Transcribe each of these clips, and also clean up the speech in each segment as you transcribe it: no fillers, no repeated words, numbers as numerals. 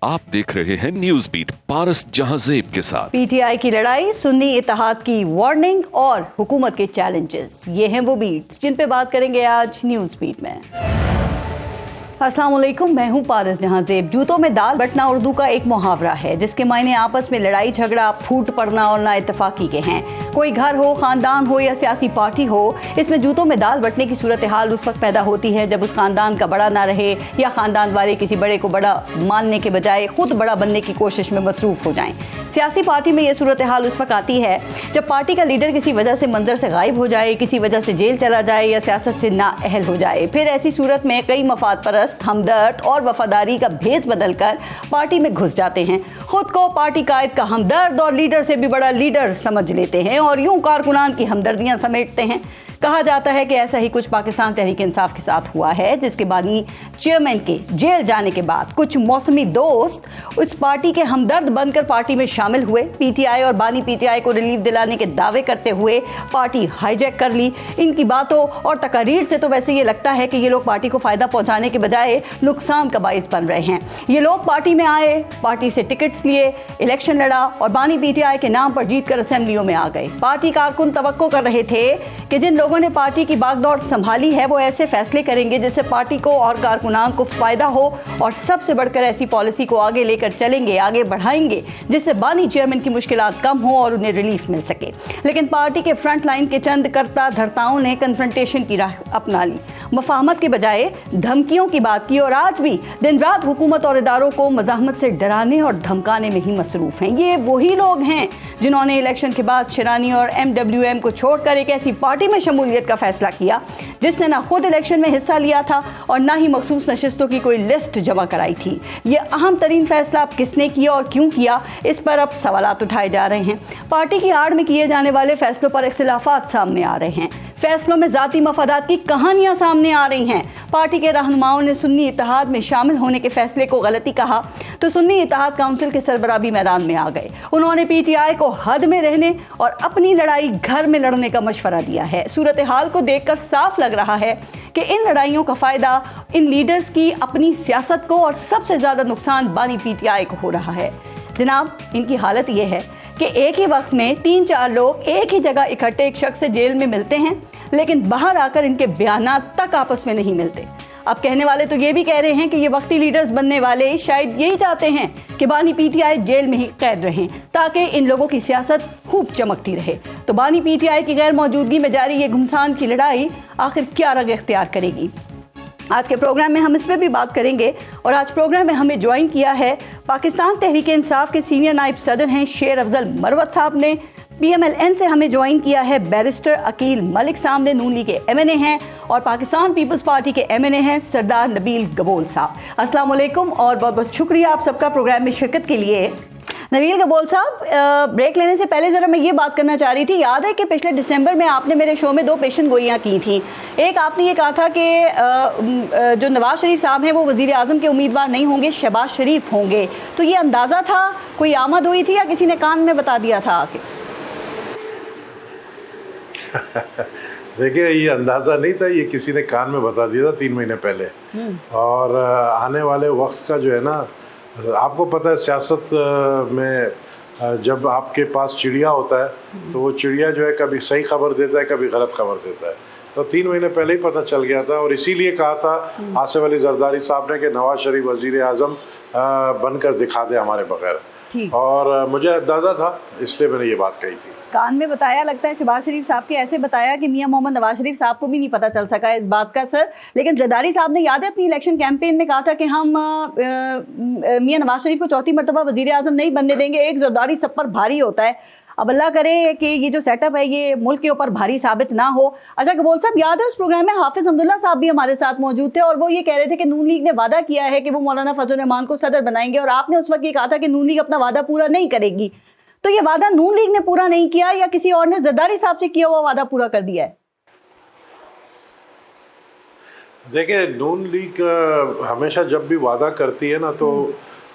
आप देख रहे हैं न्यूज बीट पारस जहांजेब के साथ। पीटीआई की लड़ाई, सुन्नी इत्तेहाद की वार्निंग और हुकूमत के चैलेंजेस, ये हैं वो बीट्स जिन पे बात करेंगे आज न्यूज बीट में। अस्सलाम वालेकुम, मैं हूँ पारस जहांजेब। जूतों में दाल बटना उर्दू का एक मुहावरा है जिसके मायने आपस में लड़ाई झगड़ा, फूट पड़ना और ना इत्तेफाकी के हैं। कोई घर हो, खानदान हो या सियासी पार्टी हो, इसमें जूतों में दाल बटने की सूरत हाल उस वक्त पैदा होती है जब उस खानदान का बड़ा ना रहे या खानदान वाले किसी बड़े को बड़ा मानने के बजाय खुद बड़ा बनने की कोशिश में मसरूफ हो जाएं। सियासी पार्टी में यह सूरत हाल उस वक्त आती है जब पार्टी का लीडर किसी वजह से मंजर से गायब हो जाए, किसी वजह से जेल चला जाए या सियासत से नाअहल हो जाए। फिर ऐसी सूरत में कई मफाद परस्त, हमदर्द और वफादारी का भेस बदलकर पार्टी में घुस जाते हैं। खुद को पार्टी कायद का हमदर्द और लीडर से भी बड़ा लीडर समझ लेते हैं और यूं कारकुनान की हमदर्दियां समेटते हैं। कहा जाता है कि ऐसा ही कुछ पाकिस्तान तहरीक इंसाफ के साथ हुआ है, जिसके बानी चेयरमैन के जेल जाने के बाद कुछ मौसमी दोस्त उस पार्टी के हमदर्द बनकर पार्टी में शामिल हुए। पीटीआई और बानी पीटीआई को रिलीफ दिलाने के दावे करते हुए पार्टी हाईजैक कर ली। इनकी बातों और तकारीर से तो वैसे ये लगता है कि ये लोग पार्टी को फायदा पहुंचाने के बजाय नुकसान का बाइस बन रहे हैं। ये लोग पार्टी में आए, पार्टी से टिकट्स लिए, इलेक्शन लड़ा और बानी पीटीआई के नाम पर जीतकर असेंबलियों में आ गए। पार्टी कारकुन तवक्को कर रहे थे कि जिन लोगों ने पार्टी की बागडोर संभाली है वो ऐसे फैसले करेंगे जिससे पार्टी को और कारकुनान को फायदा हो और सबसे बढ़कर ऐसी पॉलिसी को आगे लेकर चलेंगे, आगे बढ़ाएंगे जिससे बानी चेयरमैन की मुश्किलात कम हो और उन्हें रिलीफ मिल सके। लेकिन पार्टी के फ्रंट लाइन के चंद करता धर्ताओं ने कन्फ्रंटेशन की राह अपना ली, मुफाहमत के बजाय धमकियों की बात की और आज भी दिन रात हुकूमत और इदारों को मज़ाहमत से डराने और धमकाने में ही मसरूफ हैं। ये वही लोग हैं जिन्होंने इलेक्शन के बाद शिरानी और MWM को छोड़कर एक ऐसी पार्टी में शमूलियत का फैसला किया जिसने ना खुद इलेक्शन में हिस्सा लिया था और ना ही मखसूस नशिस्तों की कोई लिस्ट जमा कराई थी। ये अहम तरीन फैसला अब किसने किया और क्यों किया, इस पर अब सवालात उठाए जा रहे हैं। पार्टी की आड़ में किए जाने वाले फैसलों पर इख्तिलाफात सामने आ रहे हैं। फैसलों में जाती मफादात की कहानियां सामने आ रही हैं। पार्टी के रहनुमाओं ने सुन्नी इत्तेहाद में शामिल होने के फैसले को गलती कहा तो सुन्नी इत्तेहाद काउंसिल के सरबराह भी मैदान में आ गए। उन्होंने पीटीआई को हद में रहने और अपनी लड़ाई घर में लड़ने का मशवरा दिया है। सूरत हाल को देखकर साफ लग रहा है कि इन लड़ाइयों का फायदा इन लीडर्स की अपनी सियासत को और सबसे ज्यादा नुकसान बानी पीटीआई को हो रहा है। जनाब, इनकी हालत यह है कि एक ही वक्त में 3-4 लोग एक ही जगह इकट्ठे एक शख्स से जेल में मिलते हैं, लेकिन बाहर आकर इनके बयानात तक आपस में नहीं मिलते। अब कहने वाले तो ये भी कह रहे हैं कि ये वक्ती लीडर्स बनने वाले शायद यही चाहते हैं कि बानी पीटीआई जेल में ही कैद रहें ताकि इन लोगों की सियासत खूब चमकती रहे। तो बानी पीटीआई की गैर मौजूदगी में जारी ये घुमसान की लड़ाई आखिर क्या रंग इख्तियार करेगी? आज के प्रोग्राम में हम इस पर भी बात करेंगे और आज प्रोग्राम में हमें ज्वाइन किया है पाकिस्तान तहरीक इंसाफ के सीनियर नायब सदर हैं शेर अफजल मरवत साहब ने। PMLN से हमें ज्वाइन किया है बैरिस्टर अकील मलिक साहब ने, नून लीग के MNA हैं और पाकिस्तान पीपल्स पार्टी के MNA हैं सरदार नबील गबोल साहब। अस्सलाम वालेकुम और बहुत बहुत शुक्रिया आप सबका प्रोग्राम में शिरकत के लिए। नबील गबोल साहब, ब्रेक लेने से पहले ज़रा मैं ये बात करना चाह रही थी, याद है कि पिछले दिसंबर में आपने मेरे शो में 2 पेशन गोइयाँ की थी। एक आपने ये कहा था कि जो नवाज शरीफ साहब हैं वो वज़ीर आज़म के उम्मीदवार नहीं होंगे, शहबाज शरीफ होंगे। तो ये अंदाज़ा था, कोई आमद हुई थी या किसी ने कान में बता दिया था आके? देखिए, ये अंदाज़ा नहीं था, ये किसी ने कान में बता दिया था 3 महीने पहले। और आने वाले वक्त का जो है ना, आपको पता है सियासत में जब आपके पास चिड़िया होता है तो वो चिड़िया जो है कभी सही खबर देता है, कभी गलत खबर देता है। तो 3 महीने पहले ही पता चल गया था और इसीलिए कहा था आसिफ अली जरदारी साहब ने कि नवाज शरीफ वज़ीर आज़म बनकर दिखा दे हमारे बगैर। और मुझे अंदाज़ा था, इसलिए मैंने ये बात कही थी। कान में बताया, लगता है शहबाज शरीफ साहब के ऐसे बताया कि मियां मोहम्मद नवाज शरीफ साहब को भी नहीं पता चल सका इस बात का सर। लेकिन जरदारी साहब ने, याद है, अपनी इलेक्शन कैंपेन में कहा था कि हम मियां नवाज शरीफ को 4थी मरतबा वजीर आजम नहीं बनने देंगे। एक जरदारी सब पर भारी होता है। अब अल्लाह करे कि ये जो सेटअप है ये मुल्क के ऊपर भारी साबित ना हो। अच्छा गबोल साहब, याद है उस प्रोग्राम में हाफिज अब्दुल्ला साहब भी हमारे साथ मौजूद थे और वो ये कह रहे थे कि नून लीग ने वादा किया है कि वो मौलाना फजल रहमान को सदर बनाएंगे और आपने उस वक्त ये कहा था कि नून लीग अपना वादा पूरा नहीं करेगी। तो ये वादा नून लीग ने पूरा नहीं किया या किसी और ने जरदारी साहब से किया हुआ वादा पूरा कर दिया है? देखिए, नून लीग हमेशा जब भी वादा करती है ना, तो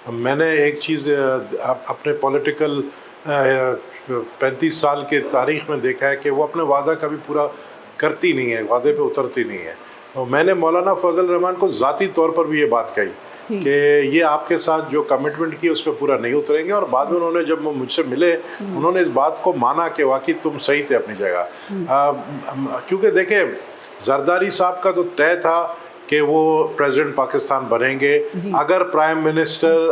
मैंने एक चीज़ अपने पॉलिटिकल 35 साल के तारीख में देखा है कि वो अपने वादा कभी पूरा करती नहीं है, वादे पे उतरती नहीं है। और मैंने मौलाना फजल रहमान को ज़ाती तौर पर भी ये बात कही کہ یہ آپ کے ساتھ جو کمٹمنٹ کی اس پہ پورا نہیں اتریں گے، اور بعد میں انہوں نے جب مجھ سے ملے انہوں نے اس بات کو مانا کہ واقعی تم صحیح تھے اپنی جگہ، کیونکہ دیکھیں زرداری صاحب کا تو طے تھا کہ وہ پریزیڈنٹ پاکستان بنیں گے اگر پرائم منسٹر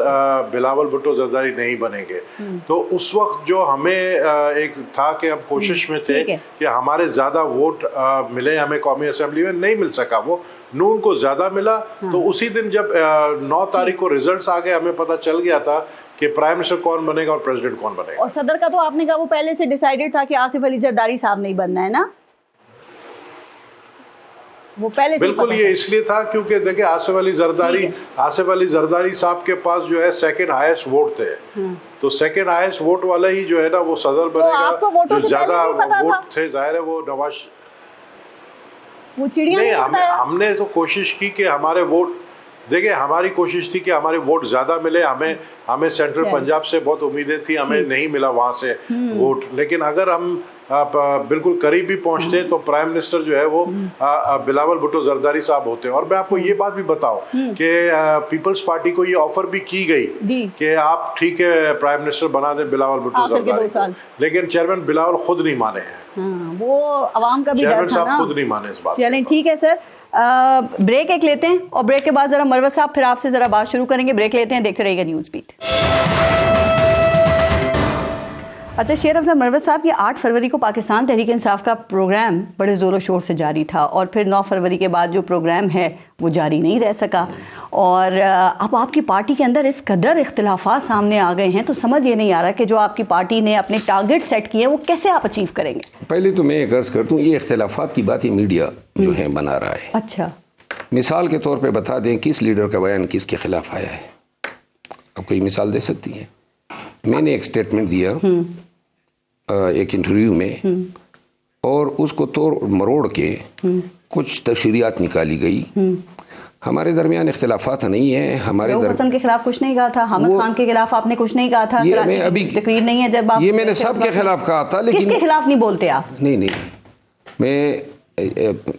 بلاول بھٹو زرداری نہیں بنیں گے، تو اس وقت جو ہمیں ایک تھا کہ ہم کوشش میں تھے کہ ہمارے زیادہ ووٹ ملے ہمیں قومی اسمبلی میں، نہیں مل سکا، وہ نون کو زیادہ ملا، تو اسی دن جب 9 تاریخ کو ریزلٹس آ گئے ہمیں پتہ چل گیا تھا کہ پرائم منسٹر کون بنے گا اور پریزیڈنٹ کون بنے گا۔ اور صدر کا تو آپ نے کہا وہ پہلے سے ڈیسائیڈڈ تھا کہ آصف علی زرداری صاحب نہیں بننا ہے نا، وہ پہلے بالکل یہ اس لیے تھا کیونکہ دیکھیں آصف علی زرداری صاحب کے پاس جو ہے سیکنڈ ہائیسٹ ووٹ تھے، تو سیکنڈ ہائیسٹ ووٹ والا ہی جو ہے نا وہ صدر بنے گا، جو زیادہ ووٹ تھے ظاہر ہے وہ نواز، نہیں ہم نے تو کوشش کی کہ ہمارے ووٹ، دیکھیں ہماری کوشش تھی کہ ہمارے ووٹ زیادہ ملے، ہمیں سینٹرل پنجاب سے بہت امیدیں تھیں، ہمیں نہیں ملا وہاں سے ووٹ، لیکن اگر ہم بالکل قریب بھی پہنچتے تو پرائم منسٹر جو ہے وہ بلاول بھٹو زرداری صاحب ہوتے ہیں۔ اور میں آپ کو یہ بات بھی بتاؤں کہ پیپلز پارٹی کو یہ آفر بھی کی گئی کہ آپ ٹھیک ہے پرائم منسٹر بنا دیں بلاول بھٹو زرداری، لیکن چیئرمین بلاول خود نہیں مانے ہیں، وہ عوام کا بھی چیئرمین صاحب خود نہیں مانے اس بات۔ چلیں ٹھیک ہے سر، بریک ایک لیتے ہیں اور بریک کے بعد ذرا مروت صاحب پھر آپ سے ذرا بات شروع کریں گے، بریک لیتے ہیں، دیکھتے رہیے گا نیوز بیٹ۔ اچھا شیر افضل مروت صاحب، یہ 8 فروری کو پاکستان تحریک انصاف کا پروگرام بڑے زور و شور سے جاری تھا، اور پھر 9 فروری کے بعد جو پروگرام ہے وہ جاری نہیں رہ سکا، اور اب آپ کی پارٹی کے اندر اس قدر اختلافات سامنے آ گئے ہیں تو سمجھ یہ نہیں آ رہا کہ جو آپ کی پارٹی نے اپنے ٹارگٹ سیٹ کیے وہ کیسے آپ اچیو کریں گے؟ پہلے تو میں ایک عرض کرتا ہوں، یہ اختلافات کی باتیں میڈیا جو ہے بنا رہا ہے۔ اچھا، مثال کے طور پہ بتا دیں کس لیڈر کا بیان کس کے خلاف آیا ہے، آپ کوئی مثال دے سکتی ہیں؟ میں نے ایک سٹیٹمنٹ دیا ایک انٹرویو میں، اور اس کو توڑ مروڑ کے کچھ تشریحات نکالی گئی۔ ہمارے درمیان اختلافات نہیں ہیں، ہمارے حسن کے خلاف کچھ نہیں کہا تھا، حامد خان کے خلاف آپ نے کچھ نہیں کہا تھا، یہ میں ابھی تقریر نہیں ہے جب آپ، یہ میں نے سب کے خلاف کہا تھا، لیکن کس کے خلاف نہیں بولتے آپ؟ نہیں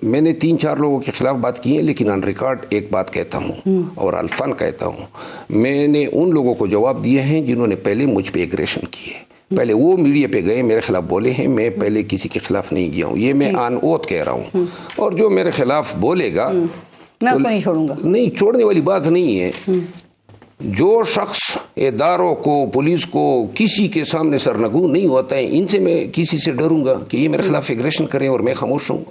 میں نے 3-4 لوگوں کے خلاف بات کی ہے، لیکن آن ریکارڈ ایک بات کہتا ہوں اور الفن کہتا ہوں، میں نے ان لوگوں کو جواب دیے ہیں جنہوں نے پہلے مجھ پہ ایگریشن کی ہے، پہلے وہ میڈیا پہ گئے میرے خلاف بولے ہیں، میں پہلے کسی کے خلاف نہیں گیا ہوں، یہ میں آن اوت کہہ رہا ہوں، اور جو میرے خلاف بولے گا میں اس کو نہیں چھوڑوں گا۔ نہیں، چھوڑنے والی بات نہیں ہے، جو شخص اداروں کو، پولیس کو کسی کے سامنے سرنگو نہیں ہوتا ہے، ان سے میں کسی سے ڈروں گا کہ یہ میرے خلاف ایگریشن کریں اور میں خاموش ہوں؟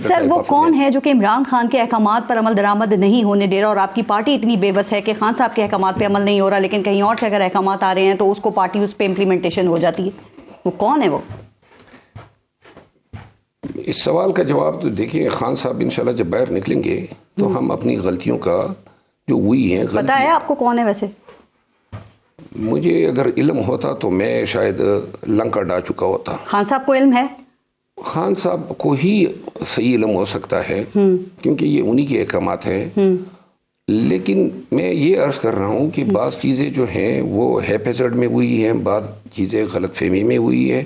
سر وہ کون ہے جو کہ عمران خان کے احکامات پر عمل درآمد نہیں ہونے دے رہا، اور آپ کی پارٹی اتنی بے بس ہے کہ خان صاحب کے احکامات پہ عمل نہیں ہو رہا، لیکن کہیں اور سے اگر احکامات آ رہے ہیں تو اس کو پارٹی اس پہ امپلیمنٹیشن ہو جاتی ہے، وہ کون ہے؟ وہ اس سوال کا جواب تو دیکھیں، خان صاحب انشاءاللہ جب باہر نکلیں گے تو ہم اپنی غلطیوں کا جو ہوئی ہیں، پتا ہے آپ کو کون ہے ویسے؟ مجھے اگر علم ہوتا تو میں شاید لنکا ڈا چکا ہوتا۔ خان صاحب کو علم ہے؟ خان صاحب کو ہی صحیح علم ہو سکتا ہے کیونکہ یہ انہی کے احکامات ہیں، لیکن میں یہ عرض کر رہا ہوں کہ بعض چیزیں جو ہیں وہ ہیپیزڈ میں ہوئی ہیں، بعض چیزیں غلط فہمی میں ہوئی ہے،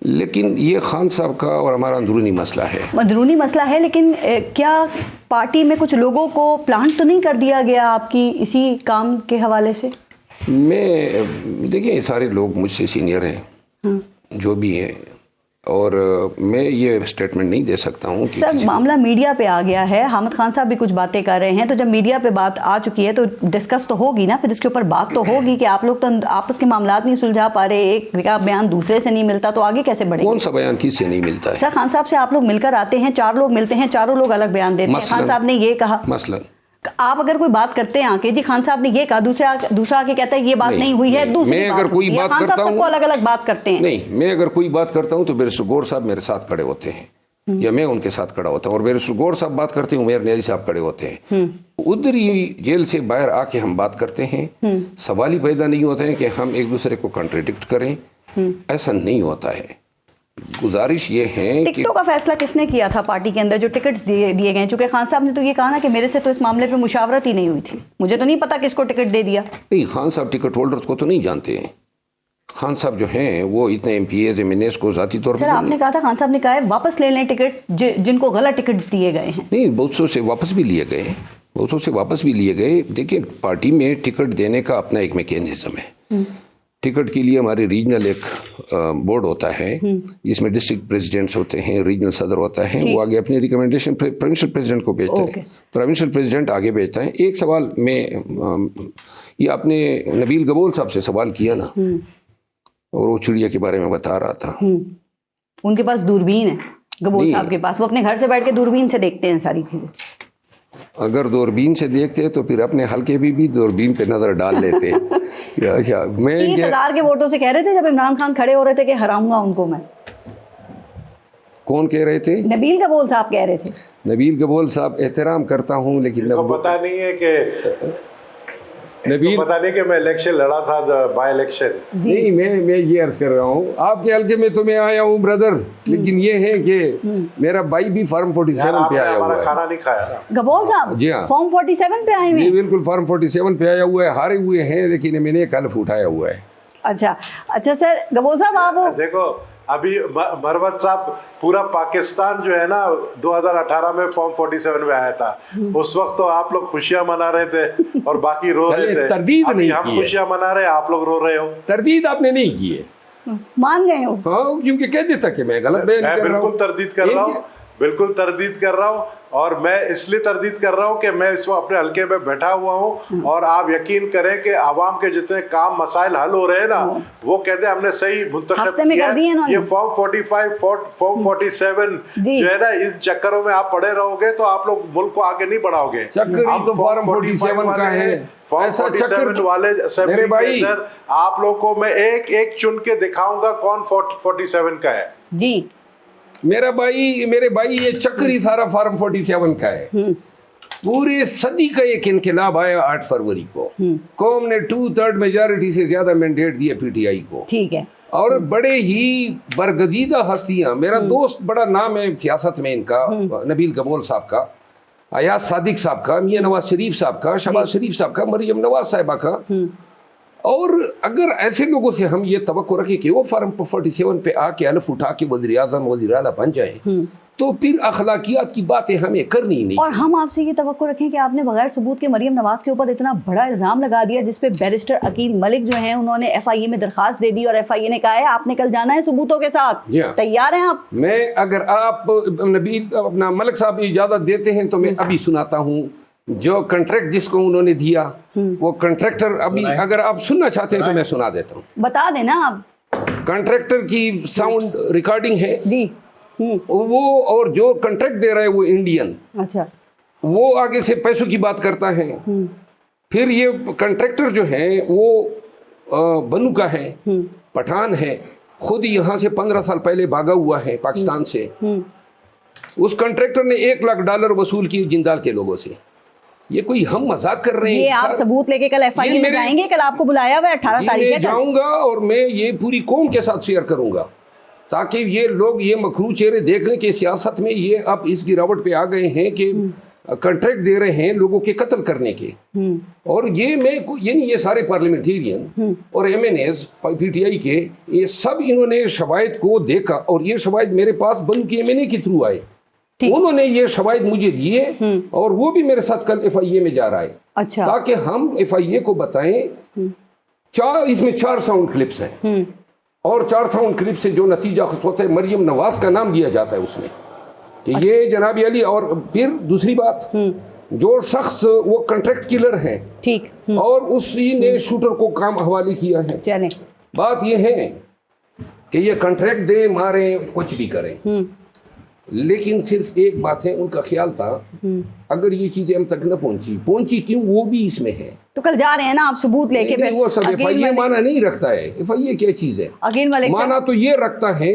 لیکن یہ خان صاحب کا اور ہمارا اندرونی مسئلہ ہے۔ اندرونی مسئلہ ہے، لیکن کیا پارٹی میں کچھ لوگوں کو پلانٹ تو نہیں کر دیا گیا آپ کی اسی کام کے حوالے سے؟ میں دیکھیں سارے لوگ مجھ سے سینئر ہیں جو بھی ہیں، اور میں یہ سٹیٹمنٹ نہیں دے سکتا ہوں کہ سر معاملہ میڈیا پہ آ گیا ہے، حامد خان صاحب بھی کچھ باتیں کر رہے ہیں، تو جب میڈیا پہ بات آ چکی ہے تو ڈسکس تو ہوگی نا، پھر اس کے اوپر بات تو ہوگی کہ آپ لوگ تو آپس کے معاملات نہیں سلجھا پا رہے، ایک کا بیان دوسرے سے نہیں ملتا، تو آگے کیسے بڑھے؟ کون سا بیان کس سے نہیں ملتا ہے؟ سر خان صاحب سے آپ لوگ مل کر آتے ہیں، 4 لوگ ملتے ہیں، چاروں لوگ الگ بیان دیتے ہیں، خان صاحب نے یہ کہا، مثلا آپ اگر کوئی بات کرتے ہیں کہ جی خان صاحب نے یہ کہا، دوسرا کے کہتا ہے یہ بات نہیں ہوئی ہے، دوسری میں اگر کوئی بات کرتا ہوں، الگ الگ بات کرتے ہیں، نہیں میں اگر کوئی بات کرتا ہوں تو بیرسٹر گور صاحب میرے ساتھ کھڑے ہوتے ہیں یا میں ان کے ساتھ کھڑا ہوتا ہوں، اور بیرسٹر گور صاحب بات کرتے ہیں، عمیر نیازی صاحب کھڑے ہوتے ہیں، ادھر ہی جیل سے باہر آ کے ہم بات کرتے ہیں، سوال ہی پیدا نہیں ہوتا ہے کہ ہم ایک دوسرے کو کنٹریڈکٹ کریں، ایسا نہیں ہوتا ہے۔ گزارش یہ ہے کہ ٹکٹوں کا فیصلہ کس نے کیا تھا پارٹی کے اندر جو ٹکٹس دیے گئے؟ چونکہ خان صاحب نے تو یہ کہا نا کہ میرے سے تو اس معاملے پہ مشاورت ہی نہیں ہوئی تھی، مجھے تو نہیں پتا کس کو ٹکٹ دے دیا۔ نہیں، خان صاحب ٹکٹ ہولڈرز کو تو نہیں جانتے ہیں، خان صاحب جو ہیں وہ اتنے MPs MNAs کو ذاتی طور پر، سر آپ نے کہا تھا خان صاحب نے کہا ہے واپس لے لیں ٹکٹ جن کو غلط ٹکٹس دیے گئے ہیں۔ نہیں، بہت سو سے واپس بھی لیے گئے، اس سے واپس بھی لیے گئے. دیکھیں پارٹی میں ٹکٹ دینے کا اپنا ایک میکینزم ہے. ٹکٹ کے لیے ہمارے ریجنل ایک بورڈ ہوتا ہے جس میں ڈسٹرکٹ پریزیڈنٹس ہوتے ہیں, ریجنل صدر ہوتا ہے, وہ آگے اپنی ریکمنڈیشن پروونشل پریزیڈنٹ کو بھیجتا ہے, پروونشل پریزیڈنٹ آگے بھیجتا ہے. ایک سوال میں یہ آپ نے نبیل گبول صاحب سے سوال کیا نا, اور وہ چڑیا کے بارے میں بتا رہا تھا. ان کے پاس دوربین ہے گبول صاحب کے پاس, وہ اپنے گھر سے بیٹھ کے دوربین سے دیکھتے ہیں ساری چیزیں. اگر دوربین سے دیکھتے تو پھر اپنے حلقے بھی دوربین پہ نظر ڈال لیتے. اچھا, میں 30,000 کے ووٹوں سے کہہ رہے تھے جب عمران خان کھڑے ہو رہے تھے کہ ہراؤں گا ان کو میں. کون کہہ رہے تھے؟ نبیل گبول صاحب کہہ رہے تھے. نبیل گبول صاحب احترام کرتا ہوں, لیکن پتا نہیں ہے کہ پتا نہیں کہ میں الیکشن لڑا تھا, بائی الیکشن. نہیں, میں یہ عرض کر رہا ہوں آپ کے حلقے میں تو میں آیا ہوں بردر, لیکن یہ ہے کہ میرا بھائی بھی فارم 47 پہ آیا ہوا ہے. کھانا نہیں کھایا گبول صاحب. جی ہاں, فارم 47 پہ آئے ہوئے ہیں. جی بالکل, فارم 47 پہ آیا ہوا ہے. ہارے ہوئے ہیں لیکن میں نے ایک حلف اٹھایا ہوا ہے. اچھا سر, گبول صاحب آپ دیکھو ابھی مروت صاحب پورا پاکستان جو ہے نا 2018 میں فارم 47 میں آیا تھا, اس وقت تو آپ لوگ خوشیاں منا رہے تھے اور باقی رو رہے تھے. تردید نہیں ہم خوشیاں منا رہے, آپ لوگ رو رہے ہو. تردید آپ نے نہیں کی ہے, مان گئے ہو. ہاں, کیونکہ کہہ دیتا کہ میں غلط بیان کر رہا ہوں. بالکل تردید کر رہا ہوں, بالکل تردید کر رہا ہوں. اور میں اس لیے تردید کر رہا ہوں کہ میں اس وقت اپنے حلقے میں بیٹھا ہوا ہوں, اور آپ یقین کریں کہ عوام کے جتنے کام مسائل حل ہو رہے ہیں نا, وہ کہتے ہیں ہم نے صحیح منتخب کیا. یہ فارم 45 فارم 47 جو ہے نا, ان چکروں میں آپ پڑے رہو گے تو آپ لوگ ملک کو آگے نہیں بڑھاؤ گے. چکر تو فارم 47 کا ہے. فارم 47 والے اسمبلی آپ لوگ کو میں ایک ایک چن کے دکھاؤں گا کون 47 کا ہے. جی میرے بھائی یہ چکر ہی سارا فارم 47 کا ہے. پورے صدی کا ایک انقلاب آیا 8 فروری کو, قوم نے 2/3 میجارٹی سے زیادہ مینڈیٹ دیا پی ٹی آئی کو. ٹھیک ہے, اور بڑے ہی برگزیدہ ہستیاں, میرا دوست بڑا نام ہے سیاست میں ان کا, نبیل گبول صاحب کا, ایاز صادق صاحب کا, میاں نواز شریف صاحب کا, شہباز شریف صاحب کا, مریم نواز صاحبہ کا. اور اگر ایسے لوگوں سے ہم یہ توقع رکھیں کہ وہ فارم 47 پہ آ کے حلف اٹھا کے وزیر اعظم وزیر اعلیٰ بن جائیں, تو پھر اخلاقیات کی باتیں ہمیں کرنی نہیں. اور ہم آپ سے یہ توقع رکھیں کہ آپ نے بغیر ثبوت کے مریم نواز کے اوپر اتنا بڑا الزام لگا دیا, جس پہ بیرسٹر عقیل ملک جو ہیں انہوں نے FIA میں درخواست دے دی, اور FIA نے کہا ہے آپ نے کل جانا ہے ثبوتوں کے ساتھ. تیار ہیں آپ؟ میں, اگر آپ نبیل اپنا ملک صاحب اجازت دیتے ہیں تو میں ابھی سناتا ہوں جو کنٹریکٹ جس کو انہوں نے دیا, وہ کنٹریکٹر ابھی اگر آپ سننا چاہتے ہیں تو میں سنا دیتا ہوں. بتا دیں نا آپ. کنٹریکٹر کی ساؤنڈ ریکارڈنگ ہے جی, وہ اور جو کنٹریکٹ دے رہا ہے وہ انڈین. اچھا, وہ آگے سے پیسوں کی بات کرتا ہے. پھر یہ کنٹریکٹر جو ہے وہ بنو کا ہے, پٹھان ہے, خود یہاں سے 15 سال پہلے بھاگا ہوا ہے پاکستان سے. اس کنٹریکٹر نے $1 लाख وصول کی جندال کے لوگوں سے. یہ کوئی ہم مذاق کر رہے ہیں؟ یہ آپ ثبوت لے کے کل FIA میں جائیں گے؟ کل آپ کو بلایا ہوا ہے 18 تاریخ میں جاؤں گا, اور میں یہ پوری قوم کے ساتھ شیئر کروں گا, تاکہ یہ لوگ یہ مکروہ چہرے دیکھ لیں کہ سیاست میں یہ اب اس گراوٹ پہ آ گئے ہیں کہ کنٹریکٹ دے رہے ہیں لوگوں کے قتل کرنے کے. اور یہ میں یعنی یہ سارے پارلیمنٹیرین اور MNAs PTI کے, یہ سب انہوں نے شواہد کو دیکھا, اور یہ شواہد میرے پاس بنو کے MNA کے تھرو آئے. انہوں نے یہ شواہد مجھے دیے, اور وہ بھی میرے ساتھ کل FIA میں جا رہا ہے. اچھا, تاکہ ہم FIA کو بتائیں. اس میں 4 ساؤنڈ کلپس ہیں, اور 4 ساؤنڈ کلپ سے جو نتیجہ ہوتا ہے, مریم نواز کا نام لیا جاتا ہے اس میں کہ یہ جناب علی. اور پھر دوسری بات, جو شخص وہ کنٹریکٹ کلر ہیں, ٹھیک, اور اسی نے شوٹر کو کام حوالے کیا ہے. بات یہ ہے کہ یہ کنٹریکٹ دیں, ماریں, کچھ بھی کریں, لیکن صرف ایک بات ہے, ان کا خیال تھا اگر یہ چیزیں ہم تک نہ پہنچی کیوں, وہ بھی اس میں ہے. تو کل جا رہے ہیں نا آپ ثبوت لے کے. وہ سب FIA مانا نہیں رکھتا ہے. FIA کیا چیز ہے؟ مانا تو یہ رکھتا ہے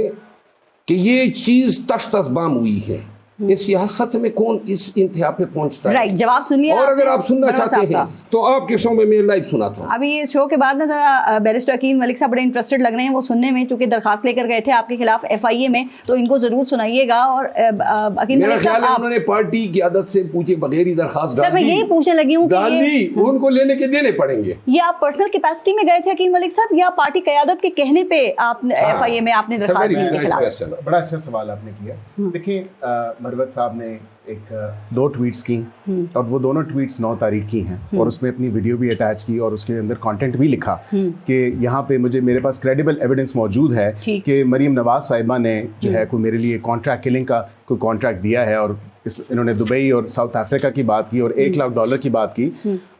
کہ یہ چیز تش تش بام ہوئی ہے. اس سیاست میں کون اس انتہا پہ پہنچتا ہے؟ جواب سن لیا. اور اگر آپ سننا چاہتے ہیں تو آپ کے شو میں میں لائیو سناتا ہوں. ابھی یہ شو کے بعد نا ذرا بیرسٹر عقیل ملک صاحب بڑے انٹرسٹڈ لگ رہے ہیں وہ سننے میں, چونکہ درخواست لے کر گئے تھے آپ کے خلاف FIA میں, تو ان کو ضرور سنائیے گا. اور عقیل ملک صاحب انہوں نے پارٹی کی عادت سے پوچھے بغیر ہی درخواست ڈال دی. سر میں یہی پوچھنے لگی ہوں کہ ان کو لینے کے دینے پڑیں گے. یہ آپ پرسنل کیپیسٹی میں گئے تھے عقیل ملک صاحب, یا پارٹی قیادت کے کہنے پہ آپ FIA میں آپ نے درخواست دی؟ بڑا اچھا سوال آپ نے کیا. دیکھیں मरवत साहब ने एक 2 ट्वीट्स की और वो दोनों ट्वीट्स 9 तारीख की हैं और उसमें अपनी वीडियो भी अटैच की और उसके अंदर कंटेंट भी लिखा कि यहाँ पे मेरे पास क्रेडिबल एविडेंस मौजूद है कि मरीम नवाज साहिबा ने जो है कोई मेरे लिए कॉन्ट्रैक्ट किलिंग का कोई कॉन्ट्रैक्ट दिया है और इन्होंने दुबई और साउथ अफ्रीका की बात की और $1 लाख की बात की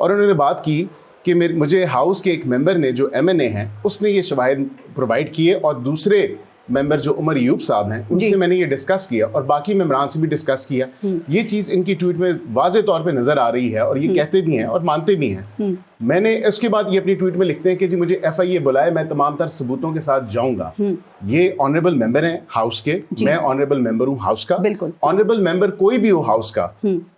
और उन्होंने बात की कि मुझे हाउस के एक मेंबर ने जो MNA हैं उसने ये शवाहिद प्रोवाइड किए और दूसरे मेंबर जो उमर यूब साहब हैं उनसे मैंने ये डिस्कस किया और बाकी मेंबरान से भी डिस्कस किया। ये चीज़ इनकी ट्वीट में वाज़े तौर पे नज़र आ रही है और ये कहते भी हैं और मानते भी हैं। मैंने उसके बाद ये अपनी ट्वीट में लिखते हैं कि जी मुझे FIA बुलाए, मैं तमाम तर सबूतों के साथ जाऊंगा। ये ऑनरेबल मेंबर हैं हाउस के, मैं ऑनरेबल मेंबर हूँ हाउस का। ऑनरेबल मेंबर कोई भी हो हाउस का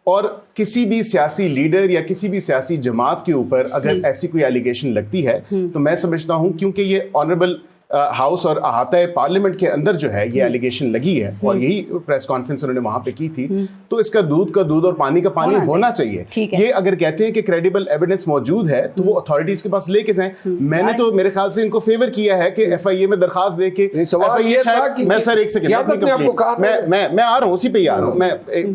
और किसी भी सियासी लीडर या किसी भी सियासी जमात के ऊपर अगर ऐसी कोई एलिगेशन लगती है तो मैं समझता हूँ क्योंकि ये ऑनरेबल हाउस और अहाता पार्लियामेंट के अंदर जो है ये एलिगेशन लगी है और यही प्रेस कॉन्फ्रेंस उन्होंने वहां पे की थी, तो इसका दूध का दूध और पानी का पानी होना चाहिए। ये अगर कहते हैं कि क्रेडिबल एविडेंस मौजूद है तो वो अथॉरिटीज के पास लेके जाएं। मैंने तो मेरे ख्याल से इनको फेवर किया है कि FIA में दरखास्त दे के मैं सर एक सेकंड मैं आ रहा हूँ उसी पे ही आ रहा हूँ।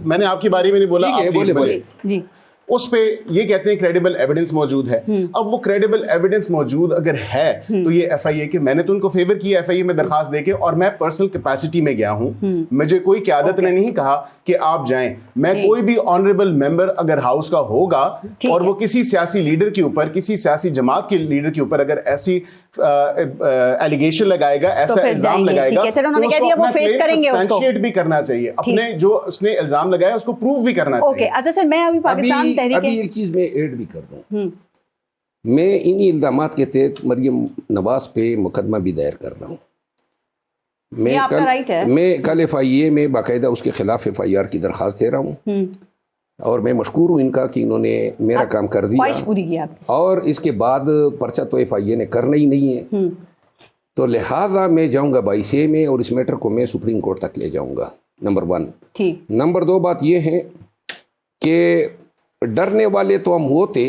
मैंने आपकी बारे में नहीं बोला, आप उस पे ये कहते हैं क्रेडिबल एविडेंस मौजूद है। अब वो क्रेडिबल एविडेंस मौजूद अगर है तो ये FIA के मैंने तो उनको फेवर किया FIA में दरखास्त देके और मैं पर्सनल कैपेसिटी में गया हूं। मुझे कोई क़यादत ने नहीं कहा कि आप जाएं। मैं कोई भी ऑनरेबल मेंबर अगर हाउस का होगा और वो किसी सियासी लीडर के ऊपर, किसी सियासी जमात के लीडर के ऊपर अगर ऐसी एलिगेशन लगाएगा, ऐसा इल्जाम लगाएगा तो सब्सटेंशिएट भी करना चाहिए, अपने जो उसने इल्जाम लगाया उसको प्रूव भी करना चाहिए। अच्छा सर, मैं अभी एक चीज मैं ऐड भी कर दूं, मैं इन्हीं इल्जामात के तहत मरियम नवाज पे मुकदमा भी दायर कर रहा हूँ। मैं कल FIA में बाकायदा उसके खिलाफ FIR की दरखास्त दे रहा हूँ और मैं मशकूर हूँ इनका कि इन्होंने मेरा काम कर दिया पूरी किया और इसके बाद पर्चा तो FIA ने करना ही नहीं है, तो लिहाजा मैं जाऊँगा 22A में और इस मैटर को मैं सुप्रीम कोर्ट तक ले जाऊँगा। नंबर 1। नंबर 2 बात ये है कि डरने वाले तो हम होते